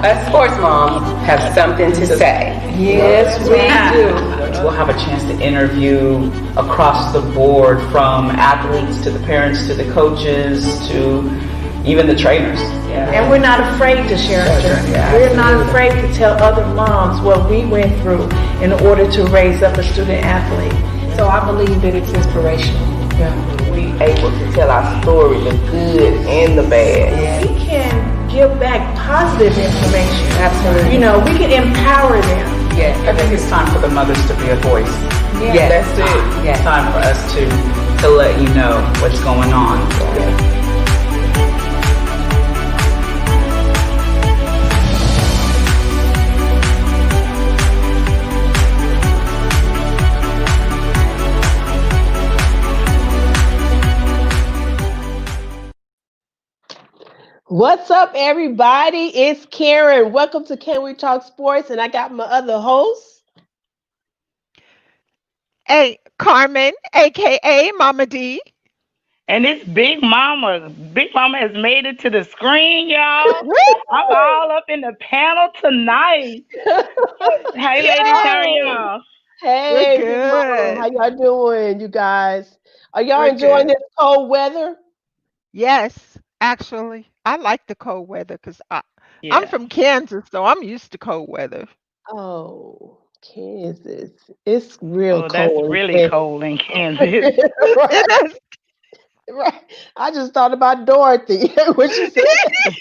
Us sports moms have something to say. Yes, we do. We'll have a chance to interview across the board, from athletes to the parents to the coaches to even the trainers. And we're not afraid to share our journey. We're not afraid to tell other moms what we went through in order to raise up a student athlete. So I believe that it's inspirational. We able to tell our story, the good and the bad. We can give back positive information. Absolutely. You know, we can empower them. Yes, I think it's time for the mothers to be a voice. Yes. That's it. It's time for us to let you know what's going on. What's up, everybody? It's Karen. Welcome to Can We Talk Sports, and I got my other host. Hey, Carmen, aka Mama D. And it's Big Mama. Big Mama has made it to the screen, y'all. I'm all up in the panel tonight. Hey, ladies, how are y'all? Hey, We're Big Mama. good. How y'all doing, you guys? Are y'all We're enjoying good. this cold weather? Yes, actually, I like the cold weather because I'm Yeah. from Kansas, so I'm used to cold weather. Oh, Kansas. It's real Oh, that's cold. really cold in Kansas. right, It is. right. I just thought about Dorothy. What she said.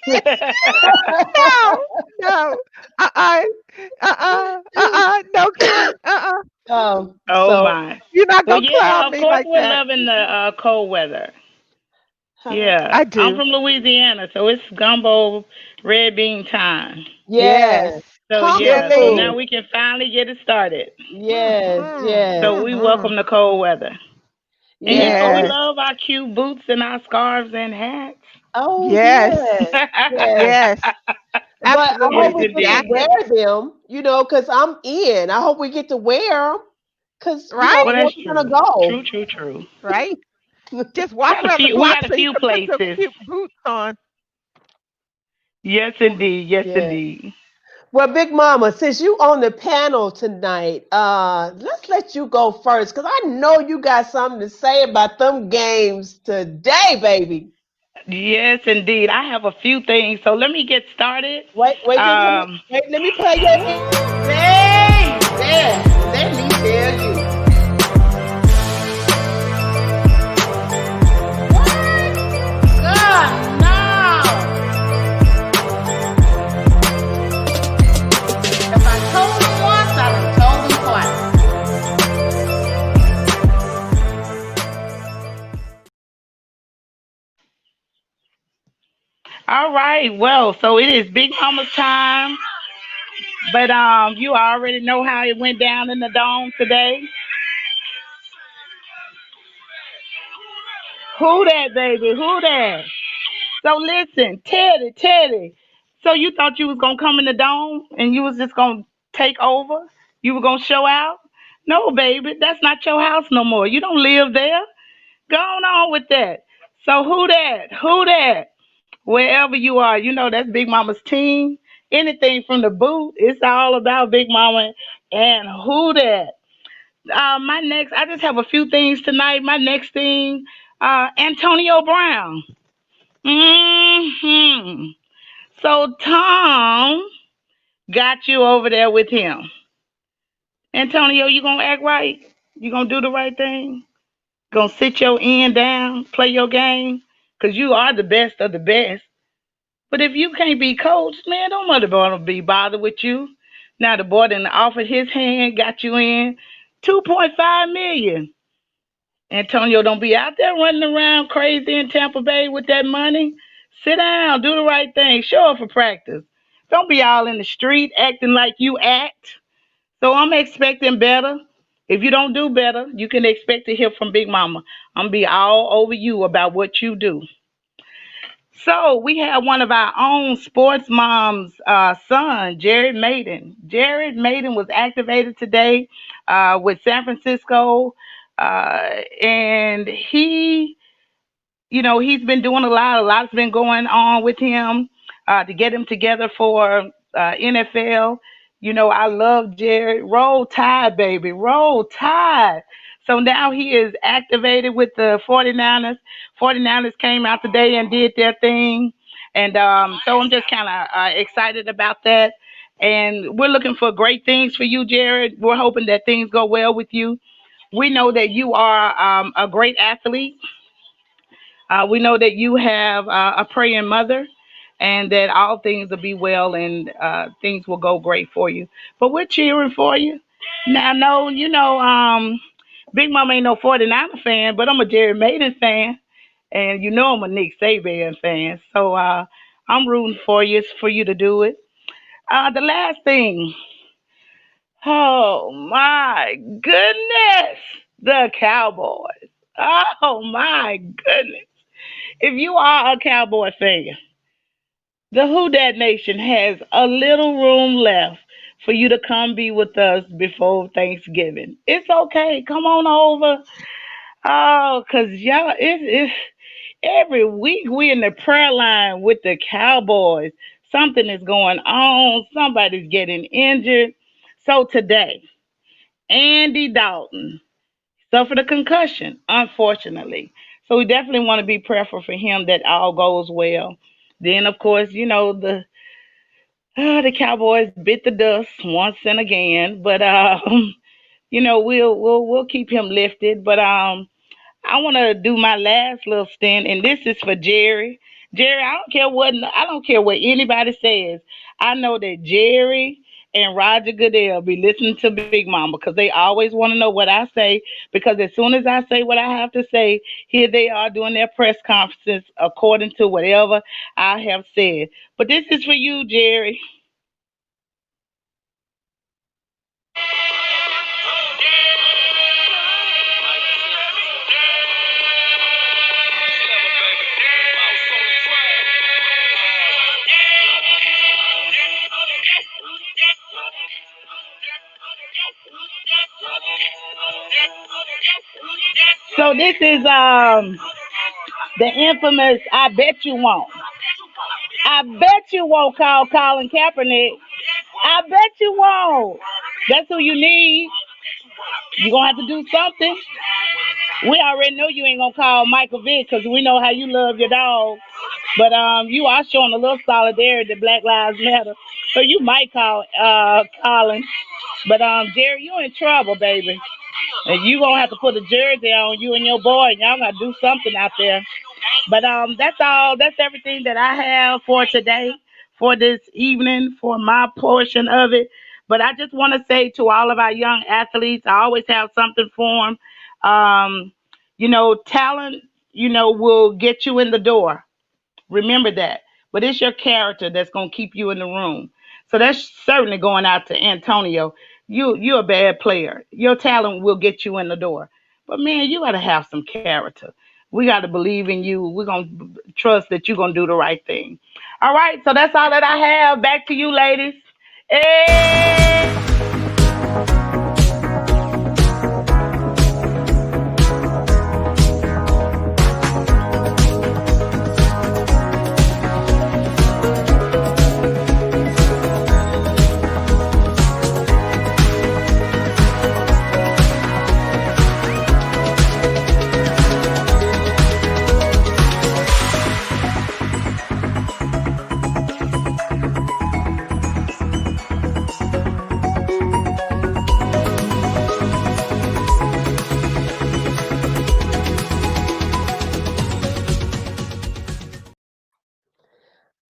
No, no, Oh, Oh, so, my. you're not Well, gonna yeah, clown of me course like we're that. loving the cold weather. huh? Yeah. I I'm do. from Louisiana, so it's gumbo red bean time. Yes. Yes. So, Comfort yeah, so food. now we can finally get it started. Yes, Mm-hmm. yes, So we welcome the cold weather. And you know, we yes. Yes. love our cute boots and our scarves and hats. Oh, Yes. yes, yes. Yes. But I Absolutely. hope Yes, we The get to indeed. wear jackets, them, because I'm in. I hope we get to wear them, because, right? Well, where that's we gonna true. go? True. Right? Just walk Got a around the few. We block got a so you few can put some places. cute boots on. Yes, indeed. Yes, Yeah. indeed. Well, Big Mama, since you on the panel tonight, let's let you go first, because I know you got something to say about them games today, baby. Yes, indeed. I have a few things. So let me get started. Um, Wait, let me play your hit. Hey, there, let me tell you. God, no. If I told him once, I done told him twice. all right. Well, so it is Big Mama's time, but you already know how it went down in the dome today. Who that, baby? Who that? So listen, Teddy. So you thought you was gonna come in the dome and you was just gonna take over? You were gonna show out? No, baby, that's not your house no more. You don't live there. Go on with that. So who that? Who that? Wherever you are, you know that's Big Mama's team. Anything from the boot, it's all about Big Mama and who that. My next, I just have a few things tonight. My next thing, Antonio Brown. Hmm. So Tom got you over there with him. Antonio, you gonna act right? You gonna do the right thing? Gonna sit your end down, play your game? Cause you are the best of the best. But if you can't be coached, man, don't mother wanna be bothered with you. Now the boy done offered his hand, got you in 2.5 million. Antonio, don't be out there running around crazy in Tampa Bay with that money. Sit down, do the right thing, show up for practice. Don't be all in the street acting like you act. So I'm expecting better. If you don't do better, you can expect to hear from Big Mama. I'm gonna be all over you about what you do. So we have one of our own sports moms' son, Jared Maiden. Jared Maiden was activated today with San Francisco, and he's been doing a lot. A lot's been going on with him to get him together for NFL. You know, I love Jared. Roll Tide, baby. Roll Tide. So now he is activated with the 49ers. 49ers came out today and did their thing. And so I'm just kind of excited about that. And we're looking for great things for you, Jared. We're hoping that things go well with you. We know that you are a great athlete. We know that you have a praying mother and that all things will be well and things will go great for you. But we're cheering for you. Now, no, Big Mama ain't no 49er fan, but I'm a Jerry Maiden fan. And you know I'm a Nick Saban fan. So I'm rooting for you to do it. The last thing, oh my goodness, the Cowboys. Oh my goodness. If you are a Cowboy fan, the Who Dat Nation has a little room left for you to come be with us before Thanksgiving. It's okay. Come on over. Oh, cause y'all, it's every week we in the prayer line with the Cowboys. Something is going on. Somebody's getting injured. So today, Andy Dalton suffered a concussion, unfortunately. So we definitely want to be prayerful for him that all goes well. Then, of course, the Cowboys bit the dust once and again, but we'll keep him lifted. But I want to do my last little stint, and this is for Jerry. Jerry, I don't care what anybody says. I know that Jerry and Roger Goodell be listening to Big Mama because they always want to know what I say. Because as soon as I say what I have to say, here they are doing their press conferences according to whatever I have said. But this is for you, Jerry. So this is the infamous I bet you won't. I bet you won't call Colin Kaepernick. I bet you won't. That's who you need. You're going to have to do something. We already know you ain't going to call Michael Vick because we know how you love your dog. But you are showing a little solidarity to Black Lives Matter. So you might call Colin. But Jerry, you in trouble, baby. And you going to have to put a jersey on you and your boy. And y'all got to do something out there. But that's all. That's everything that I have for today, for this evening, for my portion of it. But I just want to say to all of our young athletes, I always have something for them. Talent, will get you in the door. Remember that. But it's your character that's going to keep you in the room. So that's certainly going out to Antonio. You're a bad player. Your talent will get you in the door. But man, you got to have some character. We got to believe in you. We're going to trust that you're going to do the right thing. All right. So that's all that I have. Back to you, ladies. Hey!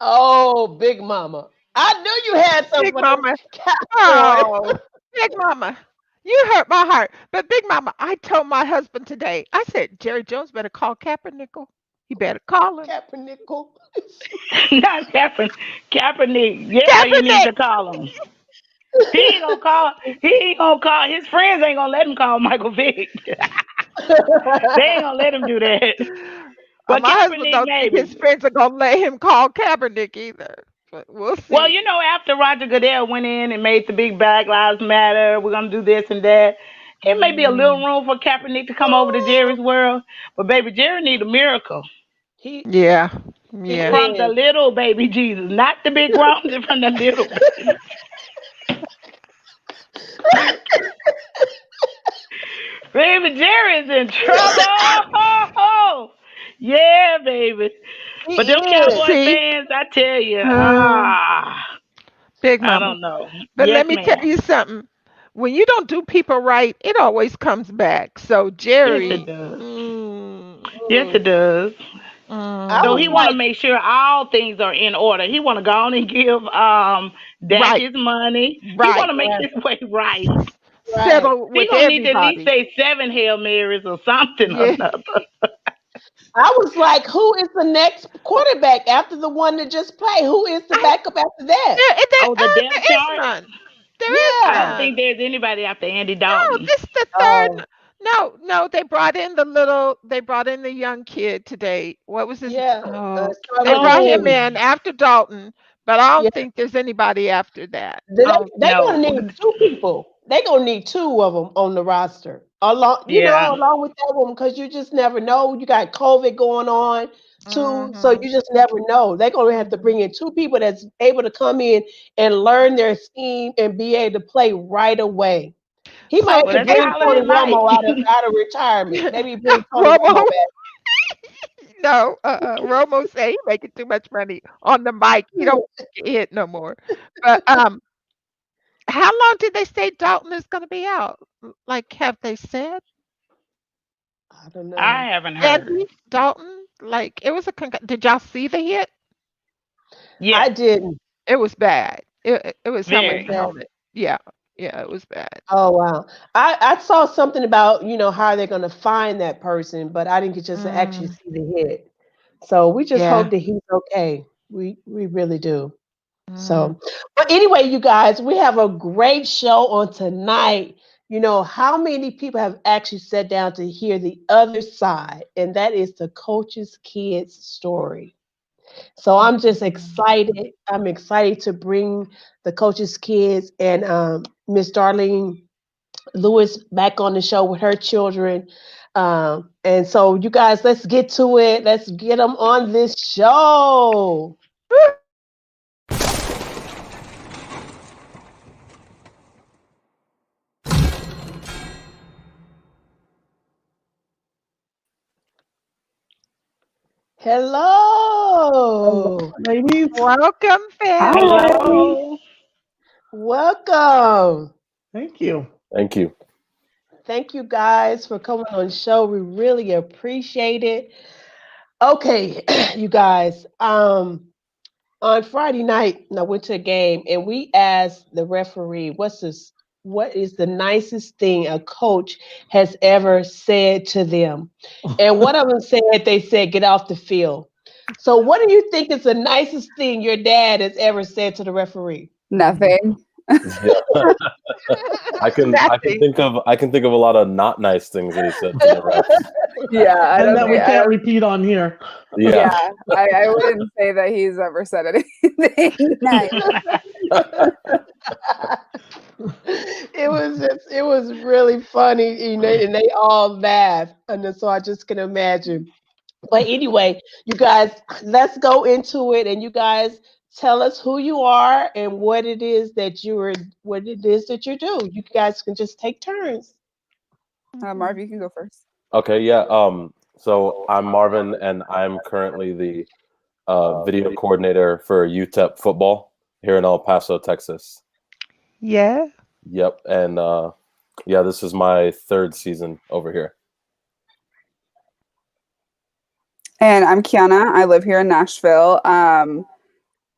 Oh, Big Mama. I knew you had something Big for them Mama. Cowboys. Oh, Big Mama. You hurt my heart. But Big Mama, I told my husband today, I said, Jerry Jones better call Kaepernick. He better call him. Kaepernick. Not Kaepernick. Yeah, you need Kaepernick. to call him. He ain't gonna call. He ain't gonna call. His friends ain't gonna let him call Michael Vick. They ain't gonna let him do that. But My husband Kaepernick, don't think his maybe. friends are gonna let him call Kaepernick either. But we'll Well, see. after Roger Goodell went in and made the big Black Lives Matter, we're gonna do this and that. It may be a little Mm, room for Kaepernick to come over to Jerry's world, but baby, Jerry need a miracle. he yeah. Yeah. From the little baby Jesus, not the big grown, from the little baby. Baby Jerry's in trouble. Yeah, baby. He But them is. Cowboy See, fans, I tell you, uh, Big I Mama. don't know. But Yes, let me tell ma'am. you something. When you don't do people right, it always comes back. So Yes, Jerry, it does. mm, Yes, it does. I So was he mm, want to like, make sure all things are in order. He want to go on and give Dak right, his money. He want right. to make his way right. right. Settle He with gonna need to at least everybody. say 7 Hail Marys or something or Yeah. another. I was like, who is the next quarterback after the one that just played? Who is the I, backup after that? Oh, the depth there is chart. none. There is I Yeah. don't think none. there's anybody after Andy No, Dalton. this the Oh, third. No, no, they brought in the young kid today. What was his? yeah. Oh, they Charlie brought him Oh, James. in after Dalton, but I Yeah. don't think there's anybody after that. They they gonna no. need two people. They gonna need two of them on the roster, along Yeah. along with that one, because you just never know. You got COVID going on too, so Hmm. you just never know. They're gonna have to bring in two people that's able to come in and learn their scheme and be able to play right away. He might So have Well, to that's bring Colin Tony and Mike. Romo out of retirement. Maybe bring Tony Romo Romo, back. no, Romo say he making too much money on the mic. He don't get hit no more. But how long did they say Dalton is going to be out? Like, have they said? I don't know. I haven't heard. Andy Dalton, like it was did y'all see the hit? I Yes, didn't. It was bad. It was Was helmet very. to that? helmet. Yeah. Yeah, it was bad. Oh wow. I saw something about, how they're gonna find that person, but I didn't get just to actually Mm, see the hit. So we just yeah. hope that he's okay. We really do. Mm. So, but anyway, you guys, we have a great show on tonight. How many people have actually sat down to hear the other side? And that is the coach's kids story. So I'm just excited. I'm excited to bring the coach's kids and Miss Darlene Lewis back on the show with her children. And so, you guys, let's get to it. Let's get them on this show. Hello. Ladies, Welcome, family. Hello. Welcome. thank you. Thank you. Thank you guys for coming on the show. We really appreciate it. Okay, you guys. On Friday night, I went to a game and we asked the referee, what is the nicest thing a coach has ever said to them? And one of them said, they said, get off the field. So what do you think is the nicest thing your dad has ever said to the referee? Nothing. Yeah. I can Nothing. think of a lot of not nice things that he said to the refs. Yeah, I And don't that we think. can't repeat on here. Yeah. I wouldn't say that he's ever said anything nice. It was really funny, and they all laughed, and so I just can imagine. But anyway, you guys, let's go into it, and you guys tell us who you are and what it is that you do. You guys can just take turns. Marv, you can go first. Okay, yeah. So I'm Marvin and I'm currently the video coordinator for UTEP football here in El Paso, Texas. Yeah. Yep. And yeah, this is my third season over here. And I'm Kiana. I live here in Nashville.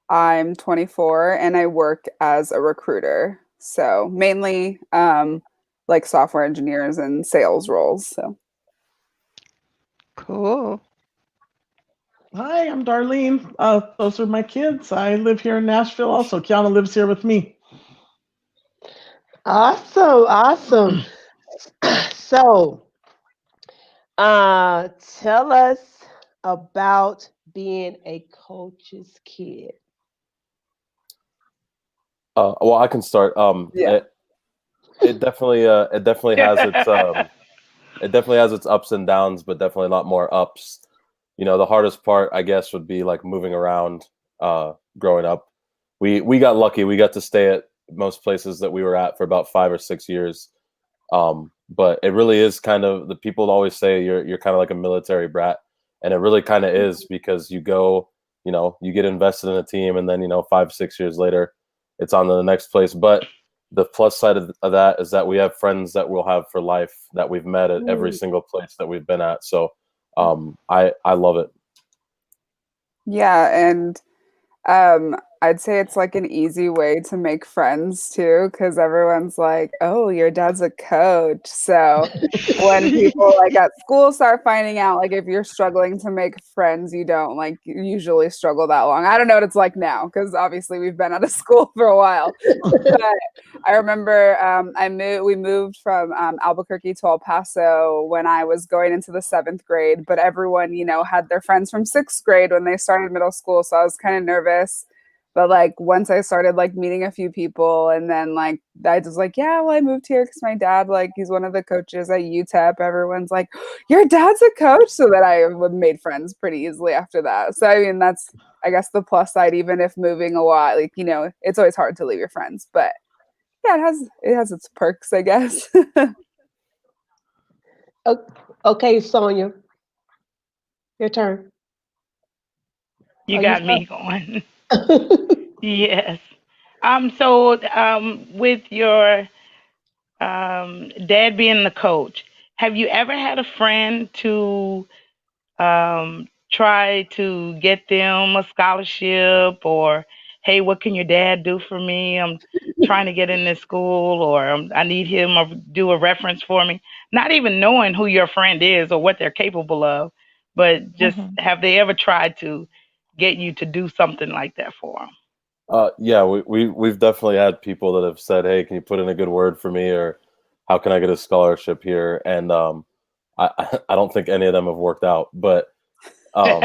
I'm 24 and I work as a recruiter. So mainly like software engineers and sales roles. So Cool. Hi, I'm Darlene. Those are my kids. I live here in Nashville also. Kiana lives here with me. Awesome. So, tell us about being a coach's kid. Well, I can start. Yeah. It definitely has its it definitely has its ups and downs, but definitely a lot more ups. the hardest part, I guess, would be like moving around growing up. We got lucky. We got to stay at most places that we were at for about 5 or 6 years. But it really is kind of, the people always say you're kind of like a military brat. And it really kind of is, because you go, you get invested in a team, and then, 5, 6 years later, it's on to the next place. But the plus side of that is that we have friends that we'll have for life that we've met at every single place that we've been at. So I love it. Yeah, and I'd say it's like an easy way to make friends too, because everyone's like, "Oh, your dad's a coach." So when people like at school start finding out, like if you're struggling to make friends, you don't like usually struggle that long. I don't know what it's like now, because obviously we've been out of school for a while. But I remember we moved from Albuquerque to El Paso when I was going into the 7th grade, but everyone, had their friends from 6th grade when they started middle school. So I was kind of nervous. But like once I started like meeting a few people, and then like I was like, yeah, well, I moved here because my dad, like, he's one of the coaches at UTEP. Everyone's like, your dad's a coach, so that I made friends pretty easily after that. So I mean, that's, I guess, the plus side. Even if moving a lot, like, it's always hard to leave your friends, but yeah, it has its perks, I guess. Okay, Sonia, your turn. You Are got you me going. Yes. So with your dad being the coach, have you ever had a friend to try to get them a scholarship, or, hey, what can your dad do for me? I'm trying to get in this school, or I need him to do a reference for me. Not even knowing who your friend is or what they're capable of, but just have they ever tried to get you to do something like that for them? Yeah, we've definitely had people that have said, "Hey, can you put in a good word for me?" or "How can I get a scholarship here?" And I don't think any of them have worked out, but no,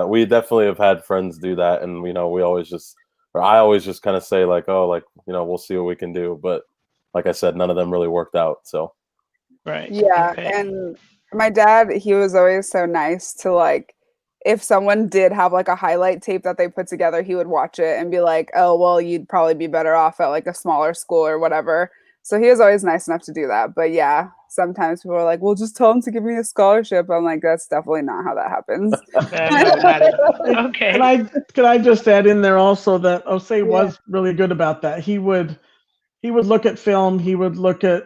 we definitely have had friends do that, and we always just, or I always just kind of say like, "Oh, like, we'll see what we can do," but like I said, none of them really worked out. So Right. Yeah, Okay. and my dad, he was always so nice to like, if someone did have like a highlight tape that they put together, he would watch it and be like, "Oh, well, you'd probably be better off at like a smaller school or whatever." So he was always nice enough to do that. But yeah, sometimes people are like, "Well, just tell him to give me a scholarship." I'm like, that's definitely not how that happens. No, not at all. Can Okay. I just add in there also that Osei Yeah. was really good about that. He would look at film, he would look at,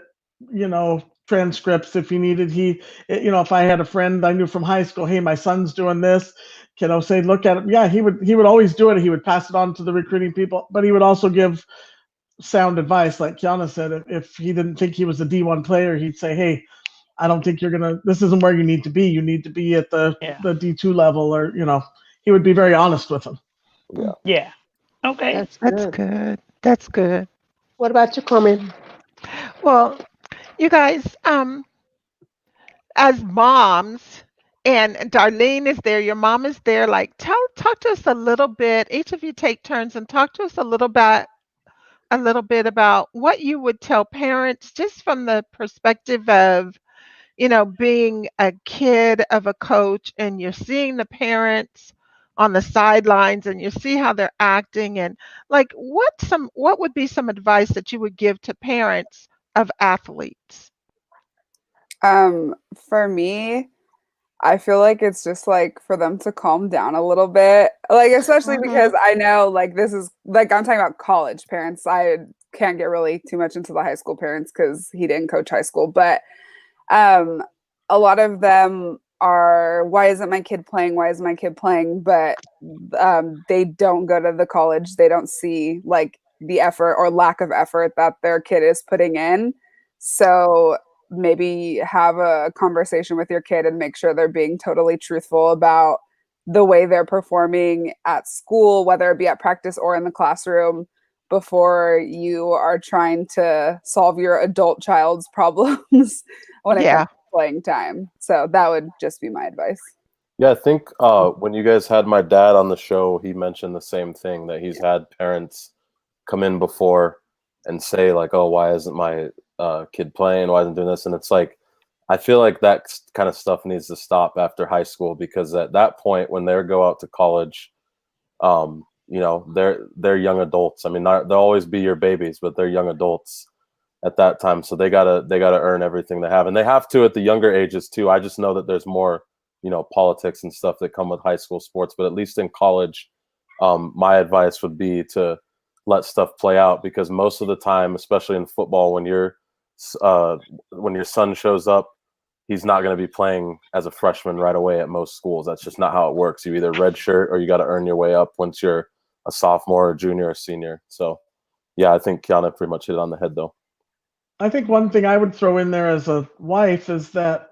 transcripts if he needed. If I had a friend I knew from high school, hey, my son's doing this, can Osei look at it? Yeah, he would always do it. He would pass it on to the recruiting people, but he would also give sound advice. Like Kiana said, if he didn't think he was a D1 player, he'd say, hey, I don't think this isn't where you need to be. You need to be at the Yeah. D2 level, or, he would be very honest with him. yeah. Yeah. Okay. That's That's good. good. That's good. What about you, Carmen? Well, you guys, as moms, and Darlene is there, your mom is there, like talk to us a little bit. Each of you take turns and talk to us a little bit about what you would tell parents, just from the perspective of, being a kid of a coach, and you're seeing the parents on the sidelines, and you see how they're acting, and like what would be some advice that you would give to parents of athletes? For me, I feel like it's just like for them to calm down a little bit. Like, especially because I know like this is like, I'm talking about college parents. I can't get really too much into the high school parents because he didn't coach high school, but a lot of them are, why isn't my kid playing? Why isn't my kid playing? But they don't go to the college. They don't see like the effort or lack of effort that their kid is putting in. So maybe have a conversation with your kid and make sure they're being totally truthful about the way they're performing at school, whether it be at practice or in the classroom, before you are trying to solve your adult child's problems when it comes Yeah. to playing time. So that would just be my advice. Yeah, I think when you guys had my dad on the show, he mentioned the same thing, that he's had parents come in before and say like, "Oh, why isn't my kid playing? Why isn't doing this?" And it's like, I feel like that kind of stuff needs to stop after high school, because at that point, when they go out to college, they're young adults. I mean, they'll always be your babies, but they're young adults at that time. So they gotta earn everything they have, and they have to at the younger ages too. I just know that there's more, politics and stuff that come with high school sports, but at least in college, my advice would be to let stuff play out, because most of the time, especially in football, when your son shows up, he's not going to be playing as a freshman right away at most schools. That's just not how it works. You either redshirt or you got to earn your way up once you're a sophomore or junior or senior. So, yeah, I think Kiana pretty much hit it on the head, though. I think one thing I would throw in there as a wife is that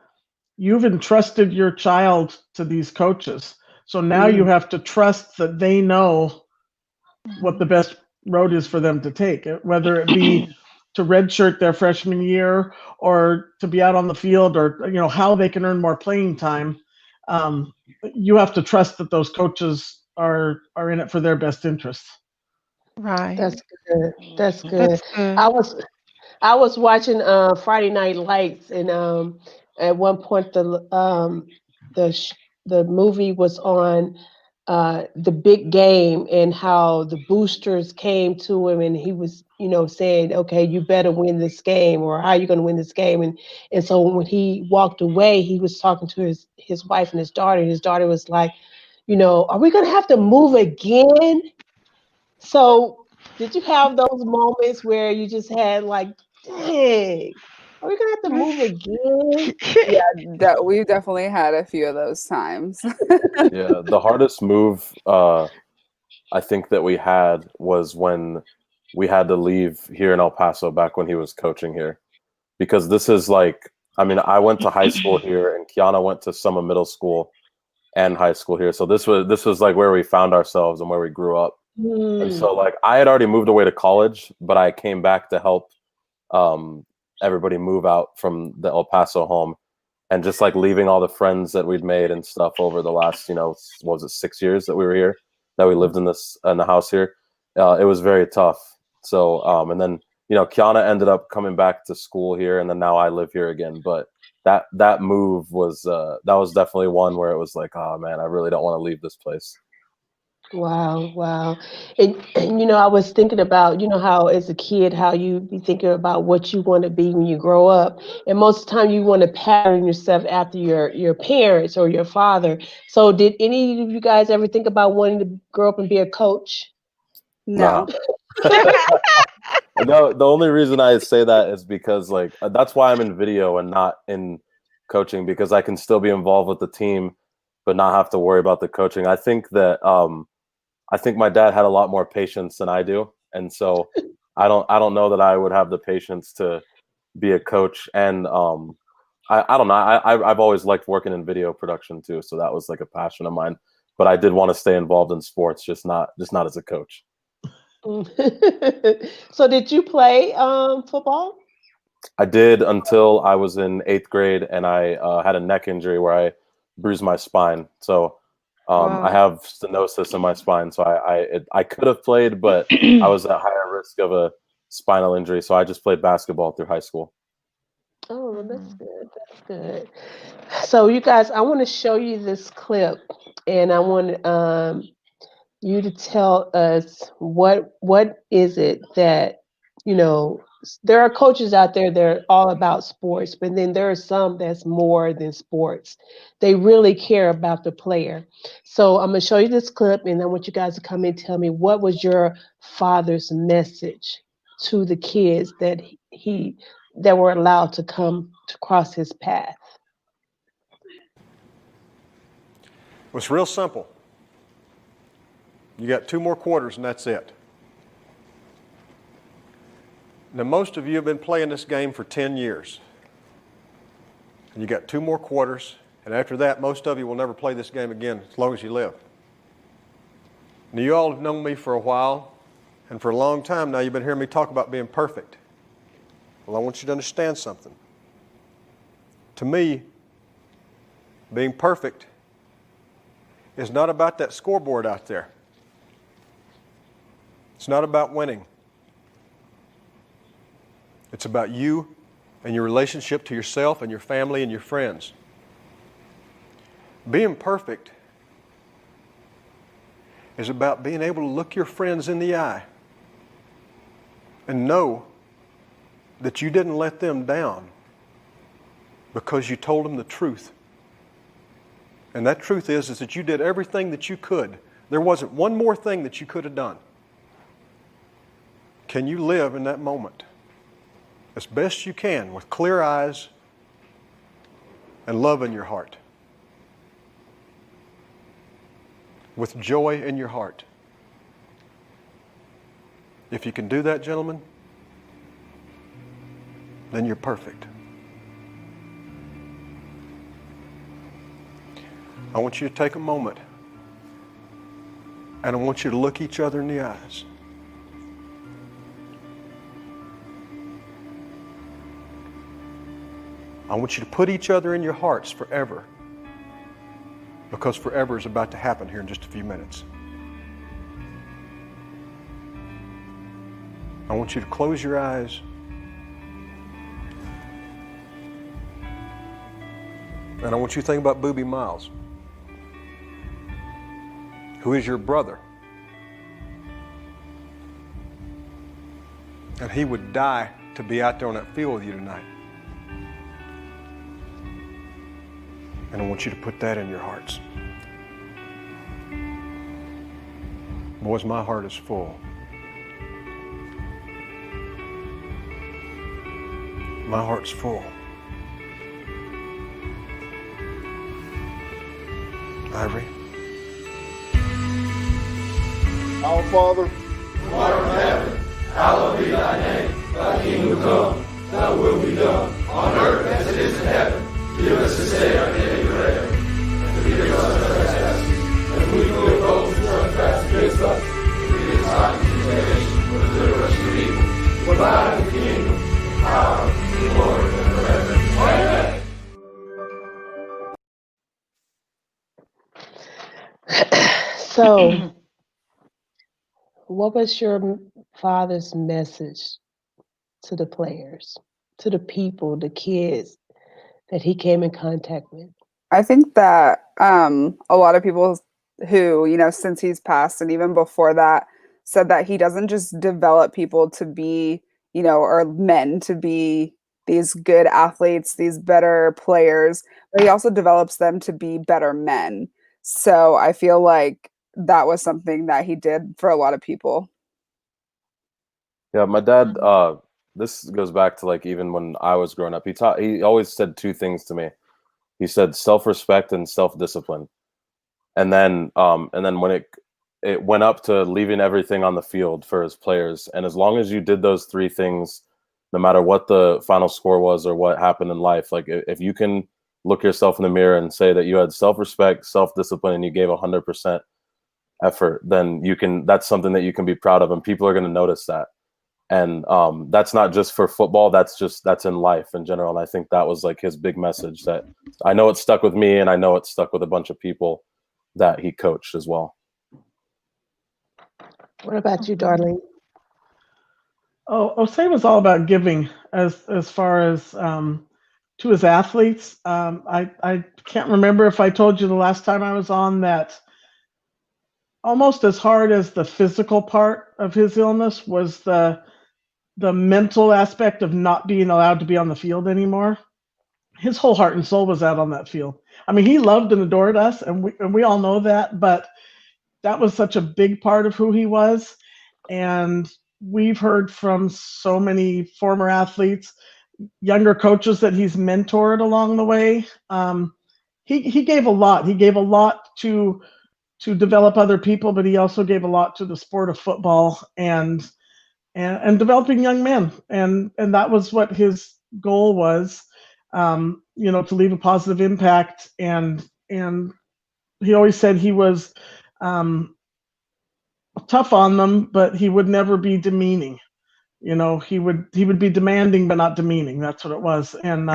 you've entrusted your child to these coaches. So now you have to trust that they know what the best road is for them to take, whether it be to redshirt their freshman year or to be out on the field, or how they can earn more playing time. You have to trust that those coaches are in it for their best interests. Right. That's good. That's good. That's good. I was watching Friday Night Lights, and at one point the movie was on the big game, and how the boosters came to him, and he was saying, okay, you better win this game, or how are you going to win this game? And so when he walked away, he was talking to his wife and his daughter, and his daughter was like, are we going to have to move again? So did you have those moments where you just had like, dang, are we gonna have to move again? Yeah, we definitely had a few of those times. Yeah, the hardest move I think that we had was when we had to leave here in El Paso back when he was coaching here, because this is like, I mean, I went to high school here, and Kiana went to Summer Middle School and high school here. So this was like where we found ourselves and where we grew up. And so like I had already moved away to college, but I came back to help everybody move out from the El Paso home, and just like leaving all the friends that we'd made and stuff over the last, what was it, 6 years that we were here, that we lived in the house here. It was very tough. So, and then, Kiana ended up coming back to school here, and then now I live here again. But that move was, that was definitely one where it was like, oh man, I really don't want to leave this place. Wow. And I was thinking about, how as a kid, how you be thinking about what you want to be when you grow up. And most of the time you want to pattern yourself after your parents or your father. So did any of you guys ever think about wanting to grow up and be a coach? No. No, the only reason I say that is because like that's why I'm in video and not in coaching, because I can still be involved with the team but not have to worry about the coaching. I think that I think my dad had a lot more patience than I do, and so I don't know that I would have the patience to be a coach. And I don't know. I've always liked working in video production too, so that was like a passion of mine. But I did want to stay involved in sports, just not as a coach. So did you play football? I did until I was in 8th grade, and I had a neck injury where I bruised my spine. So I have stenosis in my spine, so I could have played, but I was at higher risk of a spinal injury, so I just played basketball through high school. Oh, that's good. That's good. So you guys, I want to show you this clip, and I want you to tell us what is it that, there are coaches out there that are all about sports, but then there are some that's more than sports. They really care about the player. So I'm going to show you this clip, and I want you guys to come and tell me, what was your father's message to the kids that that were allowed to come to cross his path? It's real simple. You got 2 more quarters and that's it. Now, most of you have been playing this game for 10 years. And you got 2 more quarters, and after that, most of you will never play this game again as long as you live. Now, you all have known me for a while, and for a long time now, you've been hearing me talk about being perfect. Well, I want you to understand something. To me, being perfect is not about that scoreboard out there. It's not about winning. It's about you and your relationship to yourself and your family and your friends. Being perfect is about being able to look your friends in the eye and know that you didn't let them down because you told them the truth. And that truth is that you did everything that you could. There wasn't one more thing that you could have done. Can you live in that moment as best you can with clear eyes and love in your heart? With joy in your heart. If you can do that, gentlemen, then you're perfect. I want you to take a moment and I want you to look each other in the eyes. I want you to put each other in your hearts forever, because forever is about to happen here in just a few minutes. I want you to close your eyes and I want you to think about Boobie Miles, who is your brother. And he would die to be out there on that field with you tonight. And I want you to put that in your hearts. Boys, my heart is full. My heart's full. Ivory. Our Father, who art in heaven, hallowed be thy name. Thy kingdom come, thy will be done, on earth as it is in heaven. Give us this day our daily bread, and forgive us our trespasses, and we forgive those who trespass against us. And lead us not into temptation, but deliver us from evil. For thine is the kingdom, the power, the glory, and forever. Amen. So, what was your father's message to the players, to the people, the kids that he came in contact with? I think that a lot of people who, since he's passed and even before that, said that he doesn't just develop people to be, or men to be these good athletes, these better players, but he also develops them to be better men. So I feel like that was something that he did for a lot of people. Yeah, my dad, this goes back to like even when I was growing up, he always said two things to me. He said self-respect and self-discipline. And then when it went up to leaving everything on the field for his players, and as long as you did those three things, no matter what the final score was or what happened in life, like if you can look yourself in the mirror and say that you had self-respect, self-discipline, and you gave 100% effort, then that's something that you can be proud of, and people are going to notice that. And that's not just for football, that's in life in general. And I think that was like his big message that I know it stuck with me, and I know it stuck with a bunch of people that he coached as well. What about you, darling? Osia was all about giving as far as to his athletes. I can't remember if I told you the last time I was on that almost as hard as the physical part of his illness was the mental aspect of not being allowed to be on the field anymore. His whole heart and soul was out on that field. I mean, he loved and adored us, and we all know that, but that was such a big part of who he was. And we've heard from so many former athletes, younger coaches that he's mentored along the way. He gave a lot. He gave a lot to develop other people, but he also gave a lot to the sport of football and developing young men. And that was what his goal was, to leave a positive impact. And he always said he was tough on them, but he would never be demeaning. He would be demanding, but not demeaning. That's what it was. And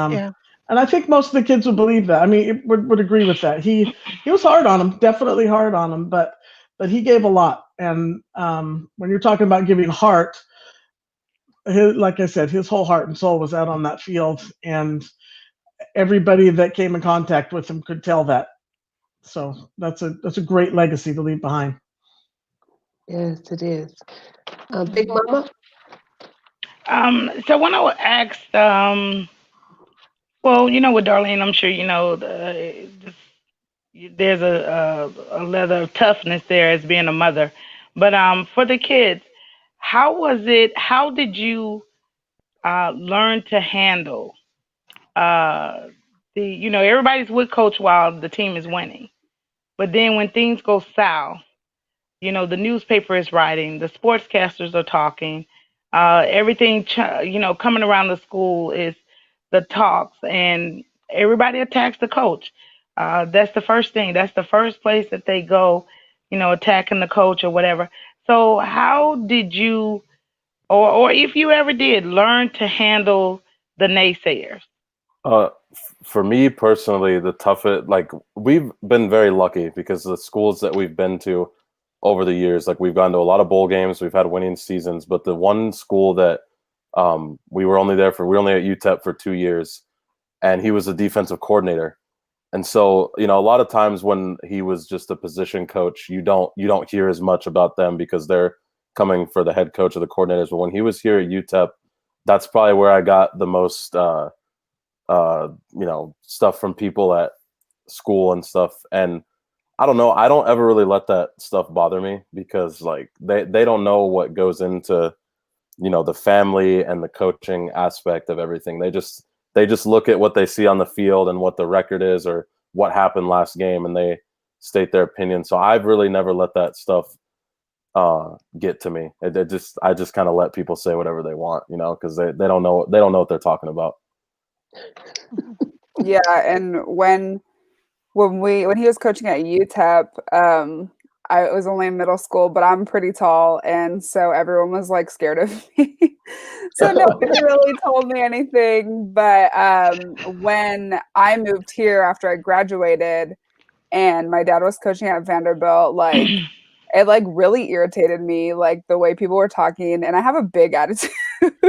and I think most of the kids would believe that. I mean, would agree with that. He was hard on them, definitely hard on them, but he gave a lot. And when you're talking about giving heart, like I said, his whole heart and soul was out on that field, and everybody that came in contact with him could tell that. So that's a great legacy to leave behind. Yes, it is. Big Mama? So when I was asked, well, with Darlene, I'm sure there's a level of toughness there as being a mother. But for the kids, how was it? How did you learn to handle everybody's with coach while the team is winning, but then when things go south, the newspaper is writing, the sportscasters are talking, everything coming around the school is the talks, and everybody attacks the coach. That's the first thing. That's the first place that they go, attacking the coach or whatever. So how did you, or if you ever did, learn to handle the naysayers? For me personally, the toughest, like we've been very lucky because the schools that we've been to over the years, like we've gone to a lot of bowl games, we've had winning seasons, but the one school that we were only at UTEP for 2 years, and he was a defensive coordinator. And so, a lot of times when he was just a position coach, you don't hear as much about them because they're coming for the head coach or the coordinators. But when he was here at UTEP, that's probably where I got the most stuff from people at school and stuff. And I don't know, I don't ever really let that stuff bother me because like they don't know what goes into, the family and the coaching aspect of everything. They just look at what they see on the field and what the record is or what happened last game, and they state their opinion. So I've really never let that stuff get to me. I just kind of let people say whatever they want, because they don't know what they're talking about. Yeah, and when he was coaching at UTEP, I was only in middle school, but I'm pretty tall, and so everyone was like scared of me. So nobody really told me anything. But when I moved here after I graduated, and my dad was coaching at Vanderbilt, like it like really irritated me, like the way people were talking, and I have a big attitude. So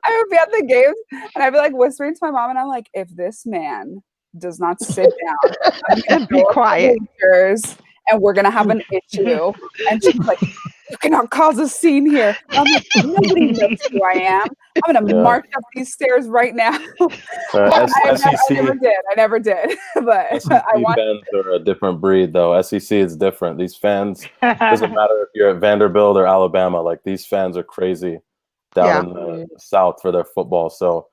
I would be at the games and I'd be like whispering to my mom, and I'm like, if this man does not sit down, I'm gonna be quiet, and we're gonna have an issue. And she's like, you cannot cause a scene here. I'm like, nobody knows who I am. I'm gonna march up these stairs right now. I never did. But SEC fans are a different breed, though. SEC is different. These fans, doesn't matter if you're at Vanderbilt or Alabama. Like these fans are crazy down in the South for their football. So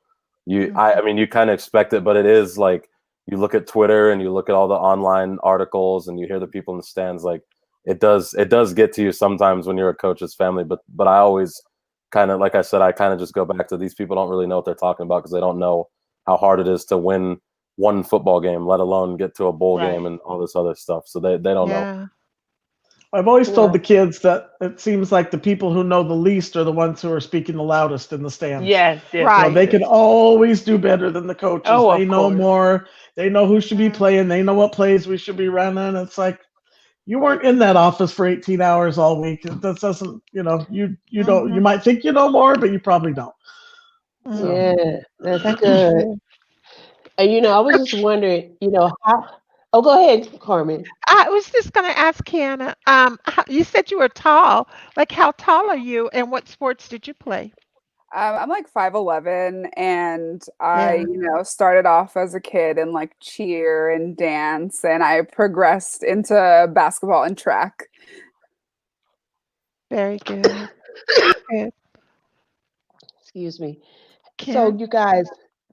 you kind of expect it, but it is like you look at Twitter and you look at all the online articles and you hear the people in the stands. Like it does get to you sometimes when you're a coach's family. But I always kind of, like I said, I kind of just go back to these people don't really know what they're talking about because they don't know how hard it is to win one football game, let alone get to a bowl game and all this other stuff. So they don't know. I've always told the kids that it seems like the people who know the least are the ones who are speaking the loudest in the stands. Yes. Right. They can always do better than the coaches. They know more. They know who should be playing. They know what plays we should be running. It's like you weren't in that office for 18 hours all week. That doesn't, you don't. You might think you know more, but you probably don't. So. Yeah, that's good. And I was just wondering, how. Oh, go ahead, Carmen. I was just going to ask Kiana. You said you were tall. Like, how tall are you, and what sports did you play? I'm like 5'11", and I, started off as a kid in like cheer and dance, and I progressed into basketball and track. Very good. Excuse me. So, you guys,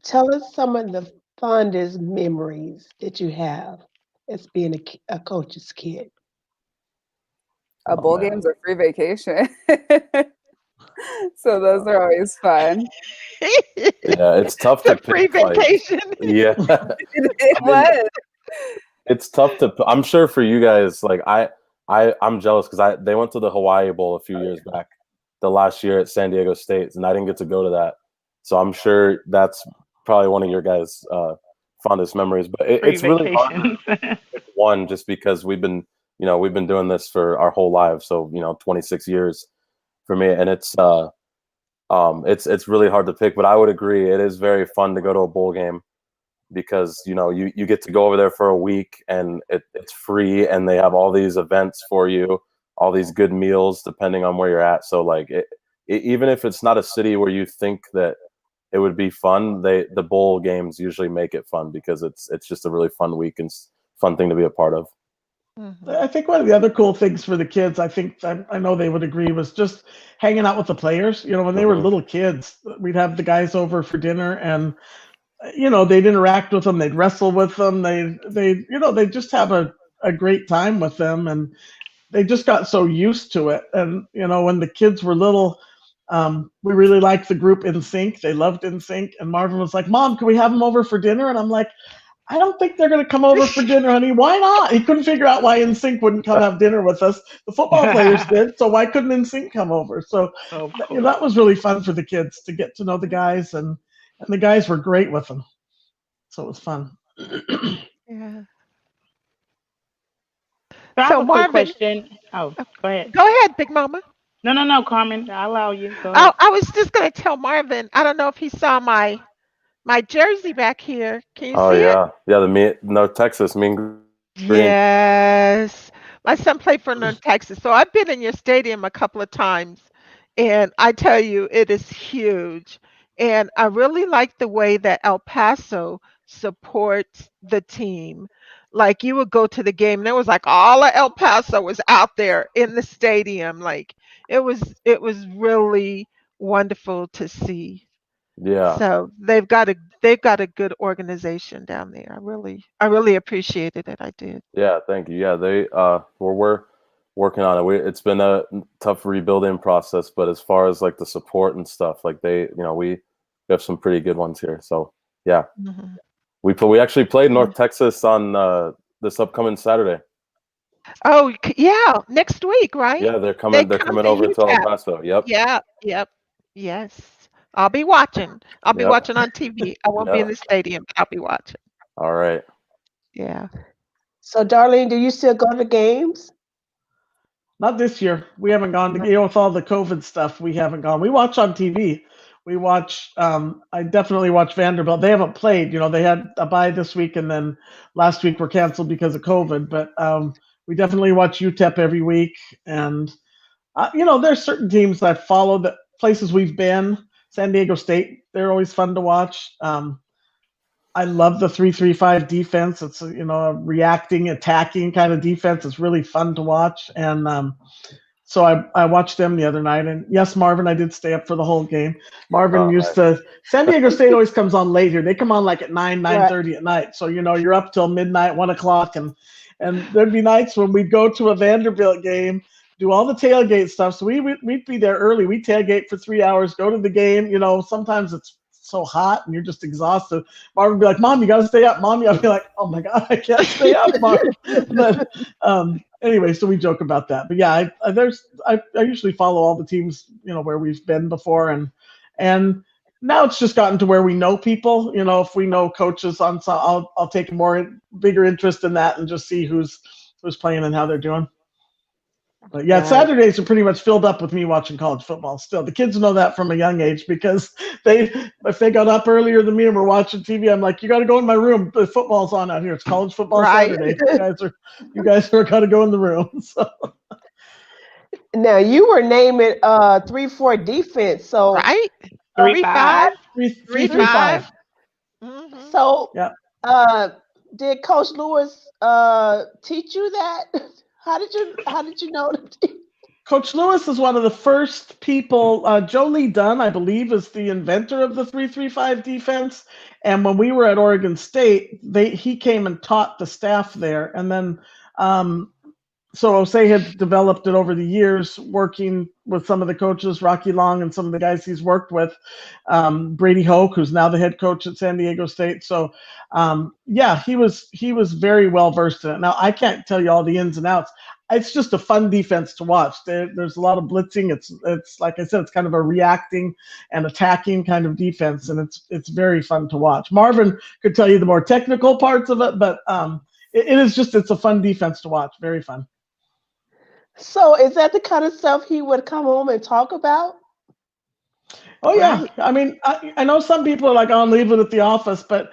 tell us some of the fondest memories that you have as being a coach's kid. A bowl game's a free vacation. So those are always fun. Yeah, it's tough to free vacation. Yeah. It was. It's tough to, I'm sure for you guys, like I'm jealous because they went to the Hawaii Bowl a few years back, the last year at San Diego State, and I didn't get to go to that. So I'm sure that's probably one of your guys' fondest memories. But it's really hard to pick one just because we've been doing this for our whole lives. So, 26 years for me, and it's really hard to pick, but I would agree it is very fun to go to a bowl game because you get to go over there for a week and it's free and they have all these events for you, all these good meals depending on where you're at. So like even if it's not a city where you think that it would be fun, the bowl games usually make it fun because it's just a really fun week and fun thing to be a part of. I think one of the other cool things for the kids, I know they would agree, was just hanging out with the players. When they were little kids, we'd have the guys over for dinner, and they'd interact with them, they'd wrestle with them, they just have a great time with them, and they just got so used to it. And when the kids were little, we really liked the group NSYNC. They loved NSYNC, and Marvin was like, "Mom, can we have them over for dinner?" And I'm like, I don't think they're going to come over for dinner, honey. Why not? He couldn't figure out why NSYNC wouldn't come have dinner with us. The football players did, so why couldn't NSYNC come over? So that was really fun for the kids to get to know the guys, and the guys were great with them. So it was fun. Yeah. So I have a quick Marvin, question. Oh, go ahead. Go ahead, Big Mama. No, Carmen. I'll allow you. Go ahead. I was just going to tell Marvin, I don't know if he saw my jersey back here. Can you see it? The North Texas Mean Green. Yes. My son played for North Texas. So I've been in your stadium a couple of times, and I tell you, it is huge. And I really like the way that El Paso supports the team. Like you would go to the game, and there was like all of El Paso was out there in the stadium. Like it was really wonderful to see. Yeah. So they've got a good organization down there. I really appreciated it. I did. Yeah, thank you. Yeah, we're working on it. It's been a tough rebuilding process, but as far as like the support and stuff, like we have some pretty good ones here. So yeah, we actually played North Texas on this upcoming Saturday. Oh yeah, next week, right? Yeah, they're coming over to El Paso. Yep. Yeah. Yep. Yes. I'll be watching. I'll be watching on TV. I won't be in the stadium. I'll be watching. All right. Yeah. So, Darlene, do you still go to games? Not this year. We haven't gone to, with all the COVID stuff, we haven't gone. We watch on TV. We watch, I definitely watch Vanderbilt. They haven't played, they had a bye this week, and then last week were canceled because of COVID. But we definitely watch UTEP every week. And, there's certain teams I follow, that places we've been. San Diego State, they're always fun to watch. I love the 3-3-5 defense. It's a reacting, attacking kind of defense. It's really fun to watch. And so I watched them the other night. And yes, Marvin, I did stay up for the whole game. Marvin used to. San Diego State always comes on late here. They come on like at 9:30 at night. So you're up till midnight, 1 o'clock, and there'd be nights when we'd go to a Vanderbilt game, do all the tailgate stuff. So we'd be there early. We'd tailgate for 3 hours, go to the game. Sometimes it's so hot and you're just exhausted. Marvin would be like, "Mom, you got to stay up." Mommy, I'd be like, "Oh my God, I can't stay up, Mom." But anyway, so we joke about that. But yeah, I usually follow all the teams, where we've been before. And now it's just gotten to where we know people. If we know coaches on, so I'll take a bigger interest in that and just see who's playing and how they're doing. But yeah, Saturdays are pretty much filled up with me watching college football still. The kids know that from a young age because if they got up earlier than me and were watching TV, I'm like, "You got to go in my room. The football's on out here. It's college football Saturday. You guys are got to go in the room." So. Now you were naming 3-4 defense, so 3-5. 3-3-5. So did Coach Lewis teach you that? How did you know that? Coach Lewis is one of the first people. Joe Lee Dunn, I believe, is the inventor of the 3-3-5 defense. And when we were at Oregon State, he came and taught the staff there. And then so Osia had developed it over the years, working with some of the coaches, Rocky Long and some of the guys he's worked with, Brady Hoke, who's now the head coach at San Diego State. So, he was very well versed in it. Now, I can't tell you all the ins and outs. It's just a fun defense to watch. There's a lot of blitzing. It's like I said, it's kind of a reacting and attacking kind of defense, and it's very fun to watch. Marvin could tell you the more technical parts of it, but it's a fun defense to watch. Very fun. So is that the kind of stuff he would come home and talk about? Oh yeah, Right. I mean, I know some people are like, "Oh, I'm leaving at the office," but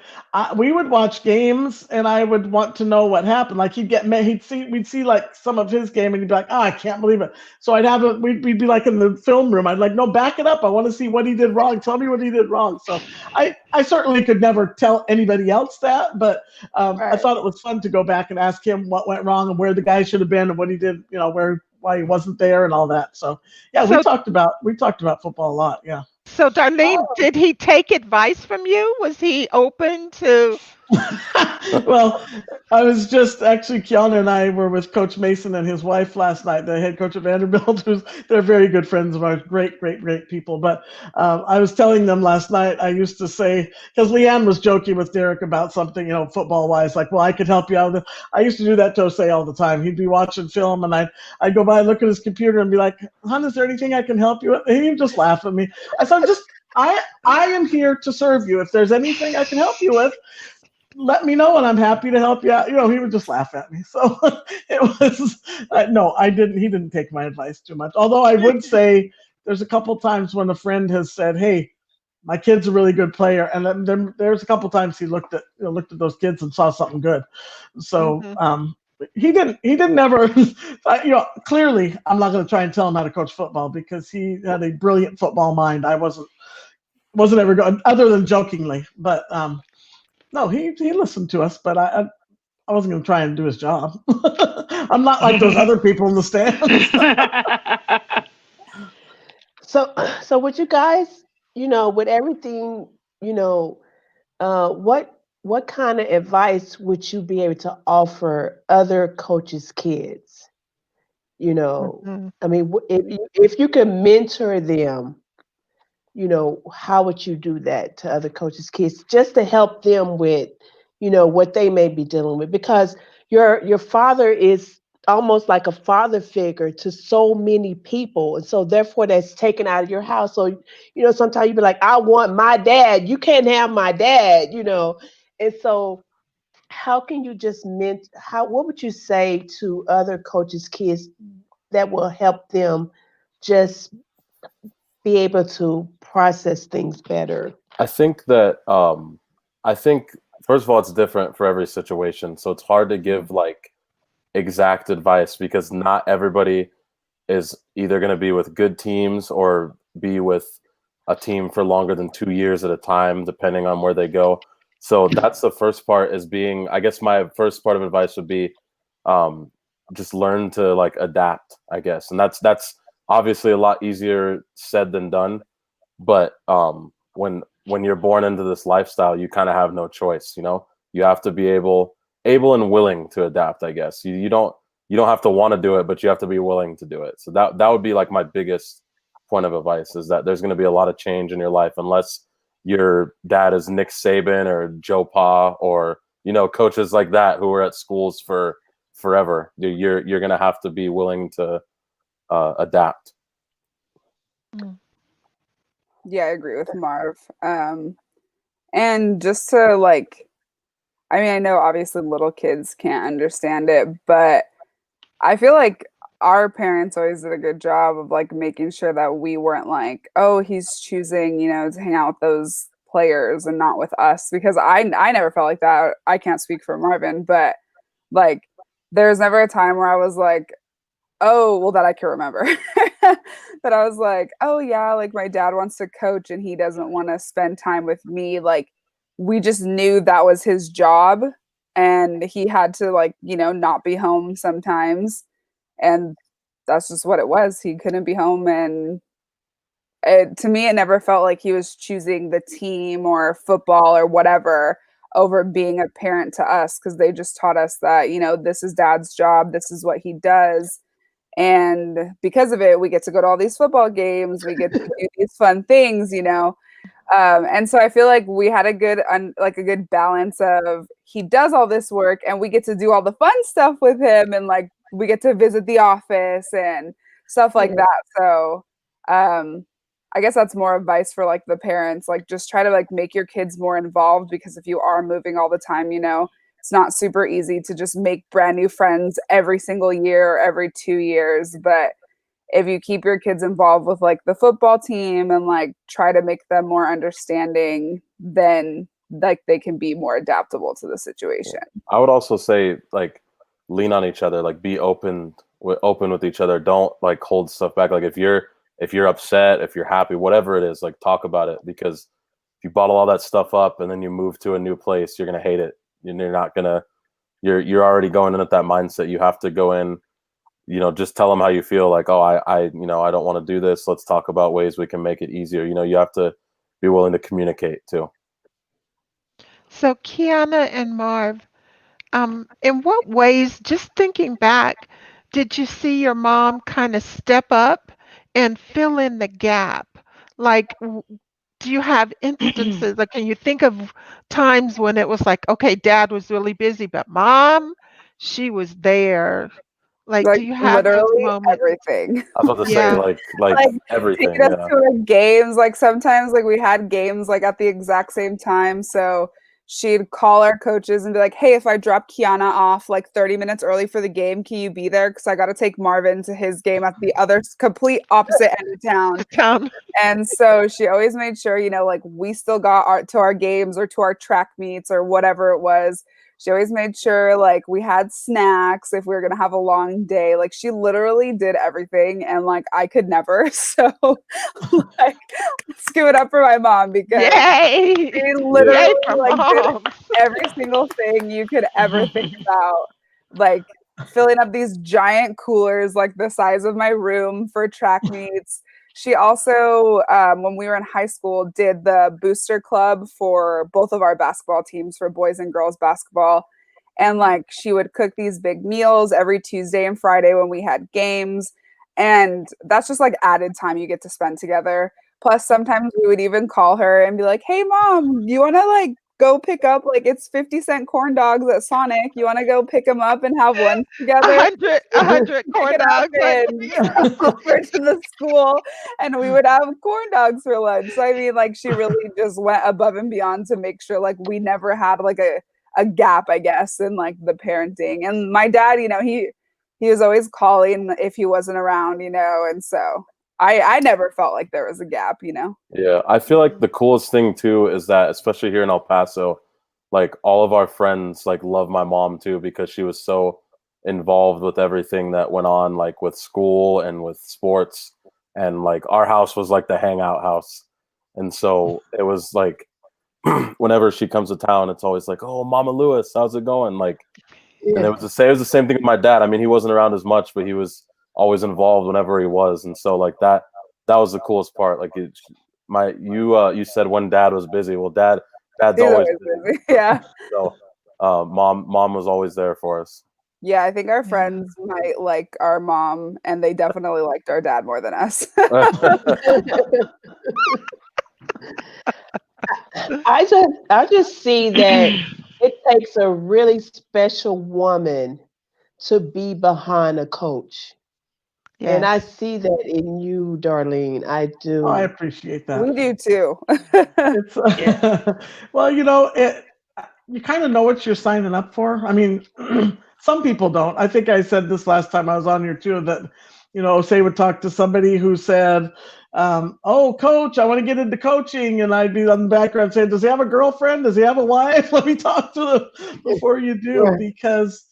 we would watch games, and I would want to know what happened. Like we'd see like some of his game, and he'd be like, "Oh, I can't believe it." So we'd be like in the film room. I'd like, "No, back it up. I want to see what he did wrong. Tell me what he did wrong." So I certainly could never tell anybody else that, but I Right. thought it was fun to go back and ask him what went wrong and where the guy should have been and what he did, why he wasn't there and all that. So yeah, we So, talked about football a lot. Yeah. so Darlene, Oh, did he take advice from you? Was he open to? Well, I was just actually Kiana and I were with Coach Mason and his wife last night, the head coach of Vanderbilt. They're very good friends of ours, great, great, great people. But I was telling them last night. I used to say because Leanne was joking with Derek about something, football wise, like, well, I could help you out. I used to do that to Jose all the time. He'd be watching film, and I'd go by and look at his computer and be like, "Hon, is there anything I can help you with?" And he'd just laugh at me. I said, I am here to serve you. If there's anything I can help you with, let me know and I'm happy to help you out. He would just laugh at me. So it was, no, I didn't, he didn't take my advice too much. Although I would say there's a couple times when a friend has said, "Hey, my kid's a really good player." And then there's a couple times he looked at those kids and saw something good. So, Mhm. he didn't never, clearly I'm not going to try and tell him how to coach football because he had a brilliant football mind. I wasn't ever going other than jokingly, but, no, he listened to us, but I wasn't going to try and do his job. I'm not like those other people in the stands. so so would you guys, with everything, you know, what kind of advice would you be able to offer other coaches' kids? Mhm. I mean, if you could mentor them, how would you do that to other coaches' kids just to help them with, what they may be dealing with? Because your father is almost like a father figure to so many people. And so therefore that's taken out of your house. So, sometimes you be like, I want my dad. You can't have my dad. And so how can you just what would you say to other coaches' kids that will help them just be able to process things better? I think that I think first of all it's different for every situation, so it's hard to give like exact advice because not everybody is either going to be with good teams or be with a team for longer than 2 years at a time, depending on where they go. So that's the first part is being, I guess my first part of advice would be um, just learn to like adapt, I guess. And that's obviously a lot easier said than done. But when you're born into this lifestyle, you kind of have no choice, you have to be able and willing to adapt, I guess. You don't have to want to do it, but you have to be willing to do it. So that would be like my biggest point of advice is that there's going to be a lot of change in your life unless your dad is Nick Saban or Joe Pa or coaches like that who are at schools for forever. You're going to have to be willing to adapt. Mm. Yeah, I agree with Marv. And just to like, I mean, I know obviously little kids can't understand it, but I feel like our parents always did a good job of like making sure that we weren't like, oh, he's choosing, to hang out with those players and not with us because I never felt like that. I can't speak for Marvin, but like there's never a time where I was like, oh, well, that I can remember. That I was like, oh yeah, like my dad wants to coach and he doesn't want to spend time with me. Like we just knew that was his job and he had to like, not be home sometimes. And that's just what it was. He couldn't be home and to me it never felt like he was choosing the team or football or whatever over being a parent to us because they just taught us that, this is dad's job, this is what he does. And because of it, we get to go to all these football games. We get to do these fun things. And so I feel like we had a good balance of he does all this work and we get to do all the fun stuff with him and like we get to visit the office and stuff like that. So I guess that's more advice for like the parents, like just try to like make your kids more involved because if you are moving all the time, it's not super easy to just make brand new friends every single year or every 2 years. But if you keep your kids involved with like the football team and like try to make them more understanding, then like they can be more adaptable to the situation. I would also say like lean on each other, like be open with each other. Don't like hold stuff back. Like if you're upset, if you're happy, whatever it is, like talk about it, because if you bottle all that stuff up and then you move to a new place, you're gonna hate it. You're not gonna. You're already going in at that mindset. You have to go in, just tell them how you feel. Like, oh, I don't want to do this. Let's talk about ways we can make it easier. You have to be willing to communicate too. So Kiana and Marv, in what ways, just thinking back, did you see your mom kind of step up and fill in the gap? Like, do you have instances, like, can you think of times when it was like, okay, dad was really busy, but mom, she was there. Like, do Like you have those literally moments? everything. I was about to say Yeah. like everything. Taking us Yeah. to our games. Like sometimes like we had games like at the exact same time. So she'd call our coaches and be like, hey, if I drop Kiana off like 30 minutes early for the game, can you be there? Because I got to take Marvin to his game at the other complete opposite end of town. And so she always made sure, like we still got to our games or to our track meets or whatever it was. She always made sure like we had snacks if we were going to have a long day. Like she literally did everything and like I could never. So like let's give it up for my mom because Yay! she literally Yay for like did mom. every single thing you could ever think about. Like filling up these giant coolers like the size of my room for track meets. She also, when we were in high school, did the booster club for both of our basketball teams for boys and girls basketball. And like she would cook these big meals every Tuesday and Friday when we had games. And that's just like added time you get to spend together. Plus, sometimes we would even call her and be like, hey, mom, you want to like go pick up like it's 50-cent corn dogs at Sonic. You want to go pick them up and have lunch together? 100 corn dogs. And go over to the school and we would have corn dogs for lunch. So I mean, like she really just went above and beyond to make sure like we never had like a gap, I guess, in like the parenting. And my dad, he was always calling if he wasn't around, and so I never felt like there was a gap, Yeah, I feel like the coolest thing too is that, especially here in El Paso, like all of our friends like love my mom too, because she was so involved with everything that went on, like with school and with sports, and like our house was like the hangout house. And so it was like whenever she comes to town, it's always like, oh, Mama Lewis, how's it going? Like, and it was the same thing with my dad. I mean, he wasn't around as much, but he was always involved whenever he was. And so like that was the coolest part. Like you said when dad was busy. Well, dad's always busy. Yeah. So mom was always there for us. Yeah, I think our friends might like our mom, and they definitely liked our dad more than us. I just see that it takes a really special woman to be behind a coach. Yes. And I see that in you, Darlene. I do. Oh, I appreciate that. We do too. It's well, you kind of know what you're signing up for. I mean, some people don't. I think I said this last time I was on here too, that, say would talk to somebody who said, oh, coach, I want to get into coaching. And I'd be on the background saying, does he have a girlfriend? Does he have a wife? Let me talk to them before you do, because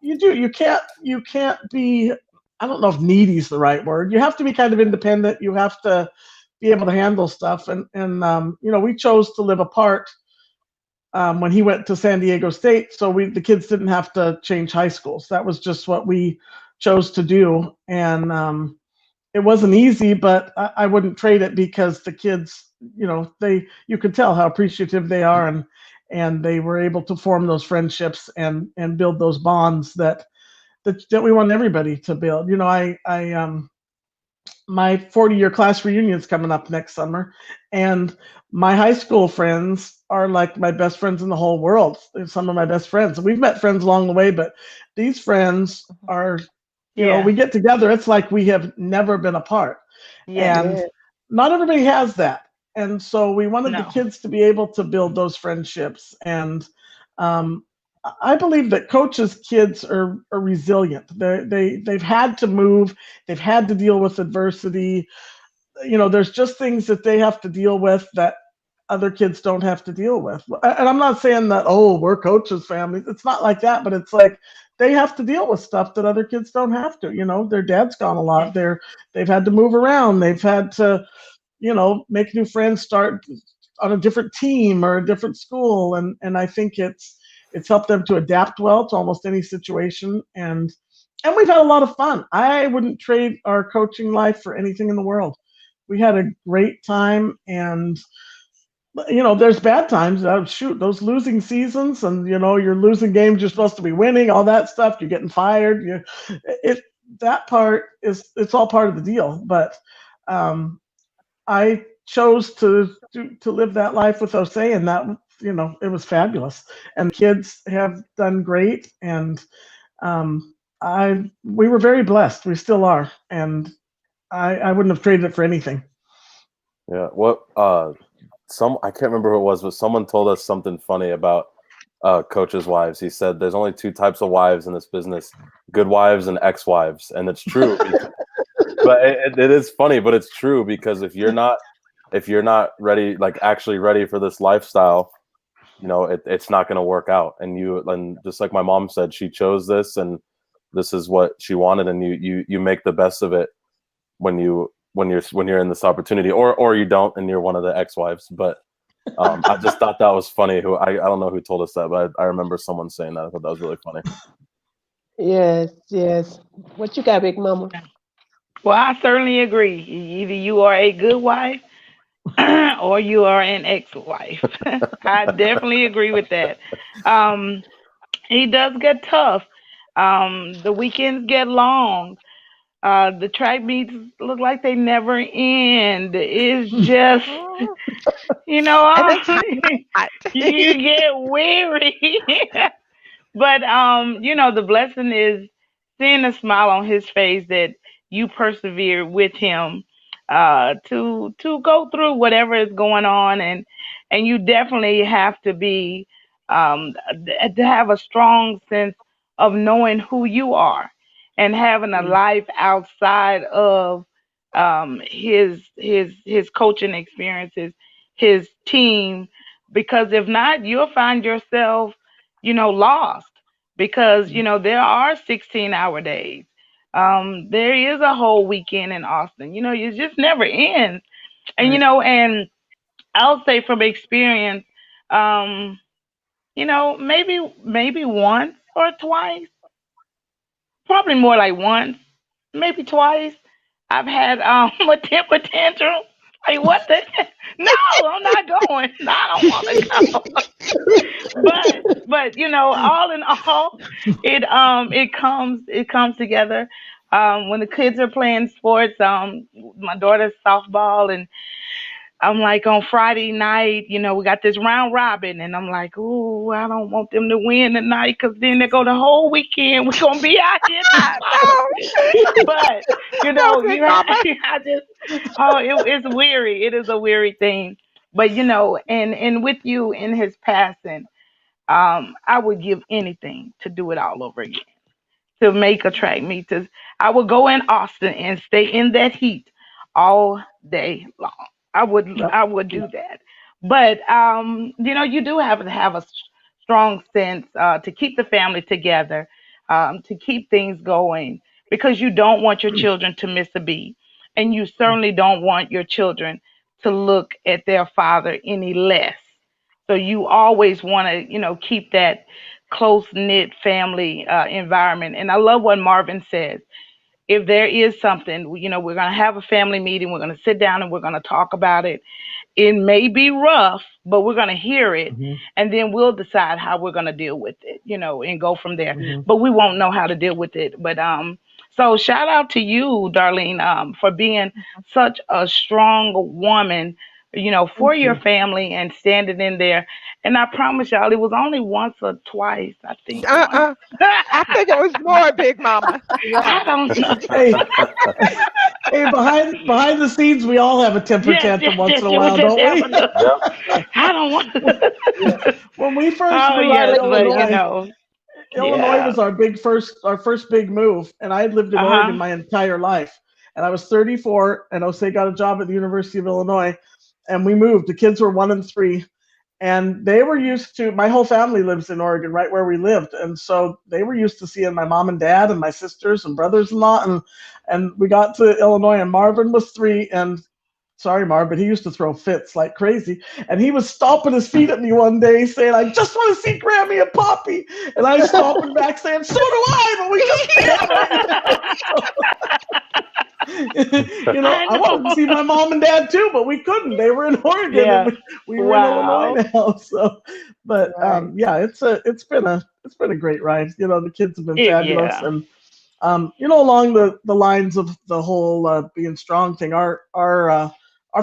you do. You can't be, I don't know if needy is the right word. You have to be kind of independent. You have to be able to handle stuff. And we chose to live apart when he went to San Diego State. So the kids didn't have to change high schools. That was just what we chose to do. And it wasn't easy, but I wouldn't trade it, because the kids, you could tell how appreciative they are, and they were able to form those friendships and build those bonds that we want everybody to build. My 40-year class reunion is coming up next summer, and my high school friends are like my best friends in the whole world. They're some of my best friends. We've met friends along the way, but these friends are, we get together. It's like we have never been apart. And not everybody has that. And so we wanted the kids to be able to build those friendships. And I believe that coaches' kids are resilient. They've had to move. They've had to deal with adversity. There's just things that they have to deal with that other kids don't have to deal with. And I'm not saying that, oh, we're coaches' families. It's not like that, but it's like they have to deal with stuff that other kids don't have to. Their dad's gone a lot. They've had to move around. They've had to, make new friends, start on a different team or a different school. And I think it's helped them to adapt well to almost any situation. And we've had a lot of fun. I wouldn't trade our coaching life for anything in the world. We had a great time, and there's bad times. Shoot, those losing seasons, and you're losing games you're supposed to be winning, all that stuff. You're getting fired. That part it's all part of the deal. But I chose to live that life with Osia, and that it was fabulous. And the kids have done great, and we were very blessed. We still are, and I wouldn't have traded it for anything. Yeah. What? I can't remember who it was, but someone told us something funny about coaches' wives. He said there's only two types of wives in this business: good wives and ex-wives, and it's true. But it is funny, but it's true, because if you're not ready, like actually ready for this lifestyle, it's not going to work out. And just like my mom said, she chose this, and this is what she wanted, and you make the best of it when you're in this opportunity, or you don't, and you're one of the ex-wives. But I just thought that was funny. I don't know who told us that, but I remember someone saying that. I thought that was really funny. Yes. What you got, Big Mama? Well, I certainly agree. Either you are a good wife or you are an ex-wife. I definitely agree with that. He does get tough. The weekends get long. The track meets look like they never end. It's just, you get weary. But the blessing is seeing a smile on his face that you persevere with him to go through whatever is going on, and you definitely have to be to have a strong sense of knowing who you are and having a life outside of his coaching experiences, his team, because if not, you'll find yourself lost, because there are 16-hour days. There is a whole weekend in Austin. It just never ends. And and I'll say from experience, maybe once or twice, probably more like once, maybe twice, I've had a temper tantrum. Like, what the? No, I'm not going. No, I don't want to go. but all in all, it comes together. When the kids are playing sports, my daughter's softball, and I'm like, on Friday night, we got this round robin, and I'm like, ooh, I don't want them to win tonight, because then they go the whole weekend. We're gonna be out here. But it's weary. It is a weary thing. But and with you in his passing, I would give anything to do it all over again, to make a track meet. I would go in Austin and stay in that heat all day long. I would do that. But you do have to have a strong sense to keep the family together, to keep things going, because you don't want your children to miss a beat, and you certainly don't want your children to look at their father any less. So you always want to, keep that close knit family environment. And I love what Marvin says. If there is something, we're going to have a family meeting. We're going to sit down and we're going to talk about it. It may be rough, but we're going to hear it, and then we'll decide how we're going to deal with it, and go from there. But we won't know how to deal with it. But so shout out to you, Darlene, for being such a strong woman, for your family, and standing in there. And I promise y'all, it was only once or twice, I think. I think it was more, Big Mama. I don't know. Hey, behind the scenes, we all have a temper tantrum once in a while, don't we? I don't want to. Yeah. When we first Oh, moved to yes, but you Illinois, know, Illinois yeah. was our first big move, and I had lived in Oregon Uh-huh. my entire life. And I was 34, and Jose got a job at the University of Illinois, and we moved. The kids were 1 and 3, and they were used to. My whole family lives in Oregon, right where we lived, and so they were used to seeing my mom and dad and my sisters and brothers-in-law, and we got to Illinois, and Marvin was 3, and sorry, Marv, but he used to throw fits like crazy. And he was stomping his feet at me one day saying, I just want to see Grammy and Poppy. And I stomping back saying, so do I, but we just can't. I wanted to see my mom and dad too, but we couldn't. They were in Oregon Yeah. and we were Wow. in Illinois now. So, but yeah, it's been a great ride. The kids have been fabulous. Yeah. And along the lines of the whole being strong thing, our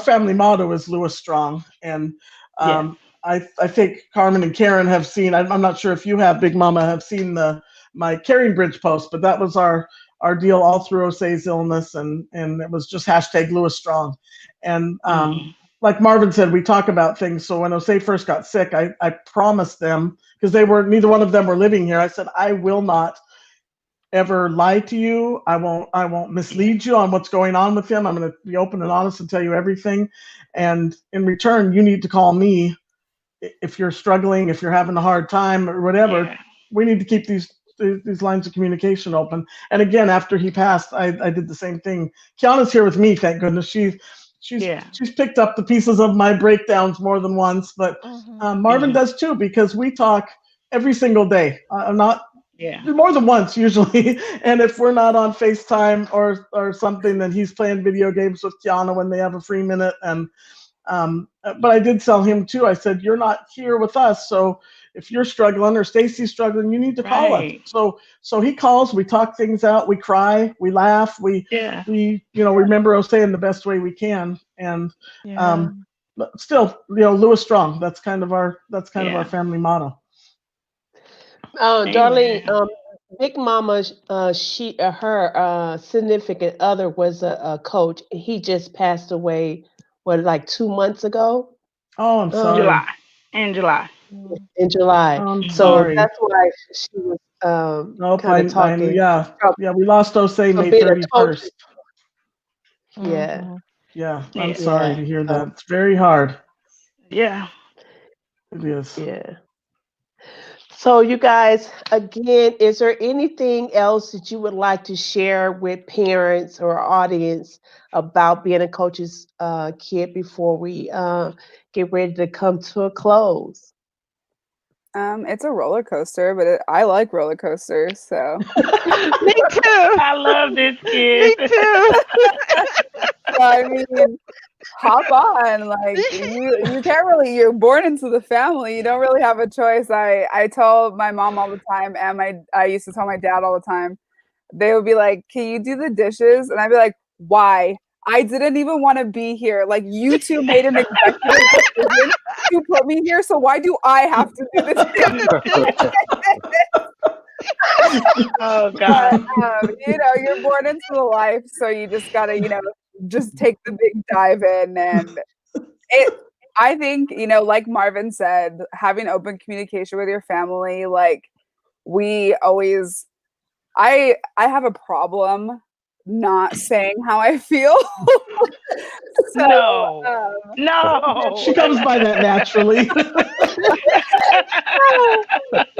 family motto is Lewis Strong, and Yes. I think Carmen and Karen have seen. I'm not sure if you have, Big Mama, have seen my Caring Bridge post, but that was our deal all through Jose's illness, and it was just hashtag Lewis Strong, and like Marvin said, we talk about things. So when Jose first got sick, I promised them, because neither one of them were living here. I said, I will not ever lie to you. I won't mislead you on what's going on with him. I'm going to be open and honest and tell you everything. And in return, you need to call me if you're struggling, if you're having a hard time or whatever. Yeah. We need to keep these lines of communication open. And again, after he passed, I did the same thing. Kiana's here with me, thank goodness. She's picked up the pieces of my breakdowns more than once, but Marvin does too, because we talk every single day. More than once usually. And if we're not on FaceTime or something, then he's playing video games with Kiana when they have a free minute. And but I did tell him too. I said, you're not here with us, so if you're struggling or Stacy's struggling, you need to call us. So he calls. We talk things out. We cry. We laugh. We remember Jose in the best way we can. And but still, Lewis Strong. That's kind of our family motto. Darlene, Big Mama, her significant other was a coach. He just passed away, like 2 months ago? Oh, I'm sorry. In July. In July. I'm so sorry. that's why she was kind of talking. Yeah, we lost Jose May 31st. Yeah. Yeah, I'm sorry to hear that. It's very hard. Yeah. It is. Yeah. So you guys, again, is there anything else that you would like to share with parents or audience about being a coach's kid before we get ready to come to a close? It's a roller coaster, but I like roller coasters, so. Me too. I love this kid. Me too. So, I mean, hop on. Like you can't really. You're born into the family. You don't really have a choice. I tell my mom all the time, and I used to tell my dad all the time. They would be like, "Can you do the dishes?" And I'd be like, "Why? I didn't even want to be here. Like you two made an executive decision to put me here, so why do I have to do this?" Oh God. But, you're born into the life, so you just gotta, just take the big dive in. And I think, like Marvin said, having open communication with your family, like we always, I have a problem not saying how I feel. No. She comes by that naturally.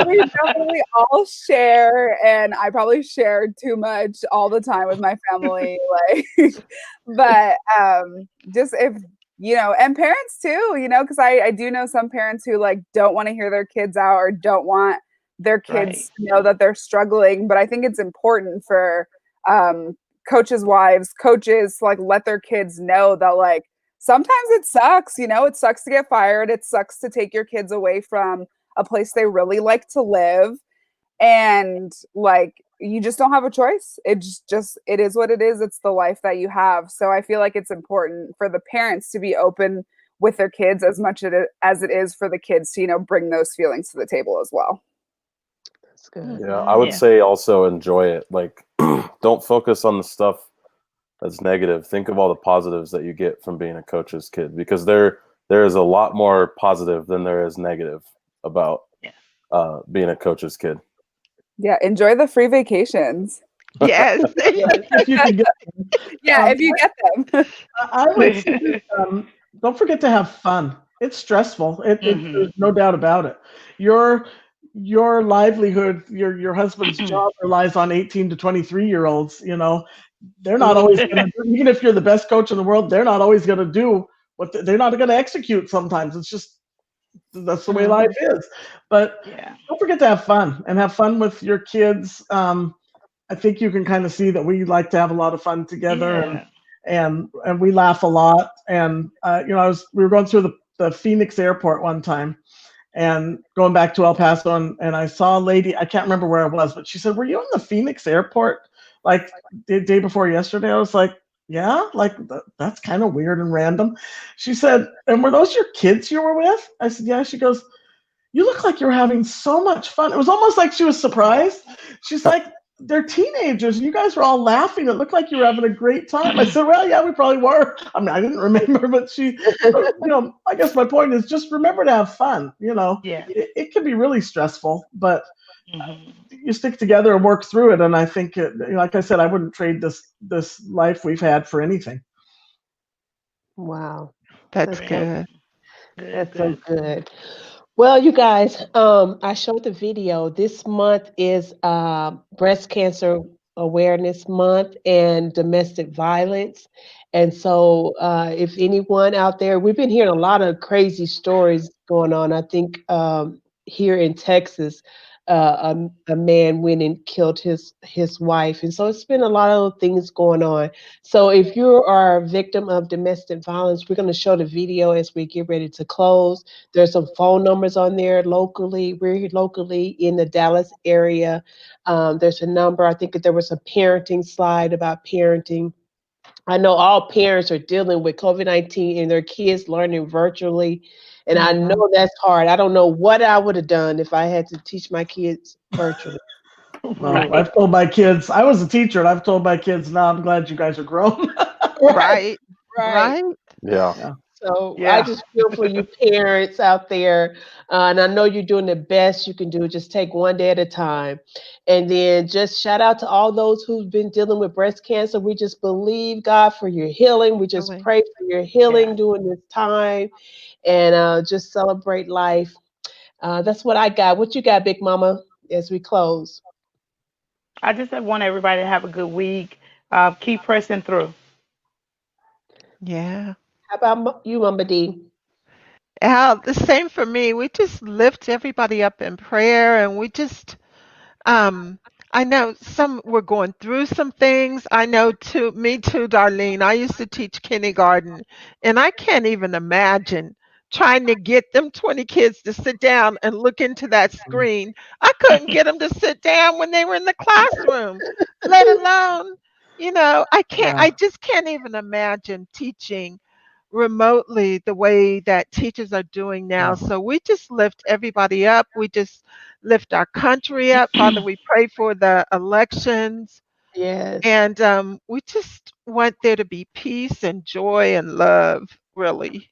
We definitely all share, and I probably share too much all the time with my family. But just if and parents too, because I do know some parents who don't want to hear their kids out or don't want their kids to know that they're struggling. But I think it's important for coaches' wives, coaches to let their kids know that sometimes it sucks, it sucks to get fired. It sucks to take your kids away from a place they really like to live. And you just don't have a choice. It is what it is. It's the life that you have. So I feel like it's important for the parents to be open with their kids as much as it is for the kids to, bring those feelings to the table as well. That's good. Yeah, I would say also enjoy it. Don't focus on the stuff that's negative, think of all the positives that you get from being a coach's kid, because there is a lot more positive than there is negative about being a coach's kid. Yeah, enjoy the free vacations. Yes. If you can get them. Yeah, if you get them. I would say, don't forget to have fun. It's stressful. There's no doubt about it. Your livelihood, your husband's job relies on 18 to 23-year-olds. You know, they're not always going to, even if you're the best coach in the world, they're not always going to do what they're not going to execute sometimes. It's just, that's the way life is. But don't forget to have fun and have fun with your kids. I think you can kind of see that we like to have a lot of fun together, and we laugh a lot. And you know, we were going through the Phoenix airport one time, and going back to El Paso, and I saw a lady. I can't remember where I was, but she said, "Were you in the Phoenix airport like the day before yesterday?" I was like, "Yeah, like that's kind of weird and random." She said, "And were those your kids you were with?" I said, "Yeah." She goes, "You look like you were having so much fun." It was almost like she was surprised. She's like, "They're teenagers. You guys were all laughing. It looked like you were having a great time." I said, "Well, yeah, we probably were." I mean, I didn't remember, but you know, I guess my point is just remember to have fun. You know, it can be really stressful, but you stick together and work through it. And I think, like I said, I wouldn't trade this life we've had for anything. Wow. That's good. That's so good. Well, you guys, I showed the video. This month is Breast Cancer Awareness Month and domestic violence. And so, if anyone out there, we've been hearing a lot of crazy stories going on. I think here in Texas, a man went and killed his wife, and so it's been a lot of things going on. So, if you are a victim of domestic violence, we're going to show the video as we get ready to close. There's some phone numbers on there locally. We're here locally in the Dallas area. There's a number. I think that there was a parenting slide about parenting. I know all parents are dealing with COVID-19 and their kids learning virtually. And I know that's hard. I don't know what I would have done if I had to teach my kids virtually. Well, I've told my kids, I was a teacher, and I've told my kids, "No, I'm glad you guys are grown." Right. Right. Yeah. So I just feel for you parents out there. And I know you're doing the best you can do. Just take one day at a time. And then just shout out to all those who've been dealing with breast cancer. We just believe God for your healing. We just pray for your healing during this time, and just celebrate life. That's what I got. What you got, Big Mama, as we close? I just want everybody to have a good week. Keep pressing through. Yeah. How about you, Mama D? The same for me. We just lift everybody up in prayer, and we just Um, I know some we're going through some things. I know too, me too, Darlene. I used to teach kindergarten, and I can't even imagine trying to get them 20 kids to sit down and look into that screen. I couldn't get them to sit down when they were in the classroom, let alone, I just can't even imagine teaching remotely the way that teachers are doing now. So we just lift everybody up. We just lift our country up. Father, we pray for the elections. Yes. And we just want there to be peace and joy and love, really.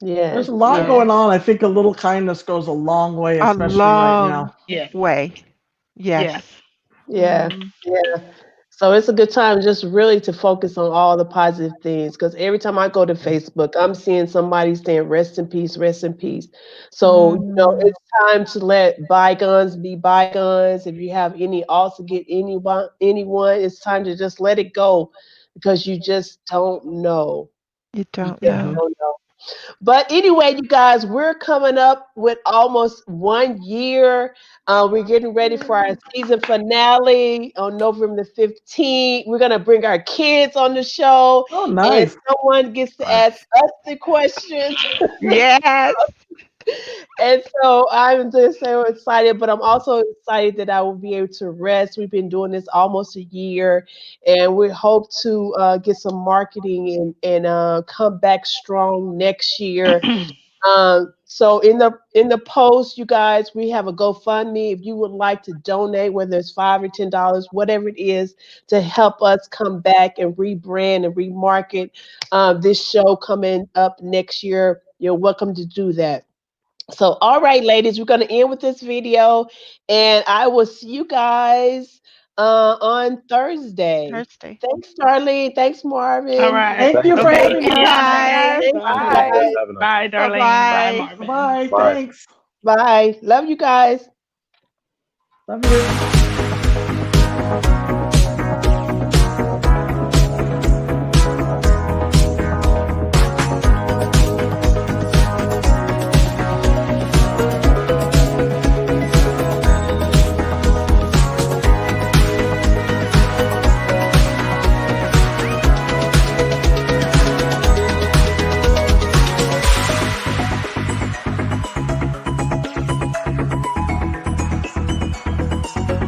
Yes. There's a lot going on. I think a little kindness goes a long way, A especially right now. long way. Yes. Yeah. Yeah. So it's a good time just really to focus on all the positive things, because every time I go to Facebook, I'm seeing somebody saying rest in peace, rest in peace. So, it's time to let bygones be bygones. If you have any also get anyone, it's time to just let it go, because you just don't know. You don't Just know. don't know. But anyway, you guys, we're coming up with almost 1 year. We're getting ready for our season finale on November the 15th. We're going to bring our kids on the show. Oh, And nice. someone gets to ask us the questions. Yes. And so I'm just so excited, but I'm also excited that I will be able to rest. We've been doing this almost a year, and we hope to get some marketing and come back strong next year. So in the post, you guys, we have a GoFundMe. If you would like to donate, whether it's $5 or $10, whatever it is, to help us come back and rebrand and remarket this show coming up next year, you're welcome to do that. So, all right, ladies, we're going to end with this video, and I will see you guys on Thursday. Thanks, Darlene. Thanks, Marvin. All right. Thank you for Okay, having me. Kiana. Thank you, Bye. guys. Bye, Darlene. Bye, Marvin. Bye. Bye. Thanks. Bye. Love you guys. Love you.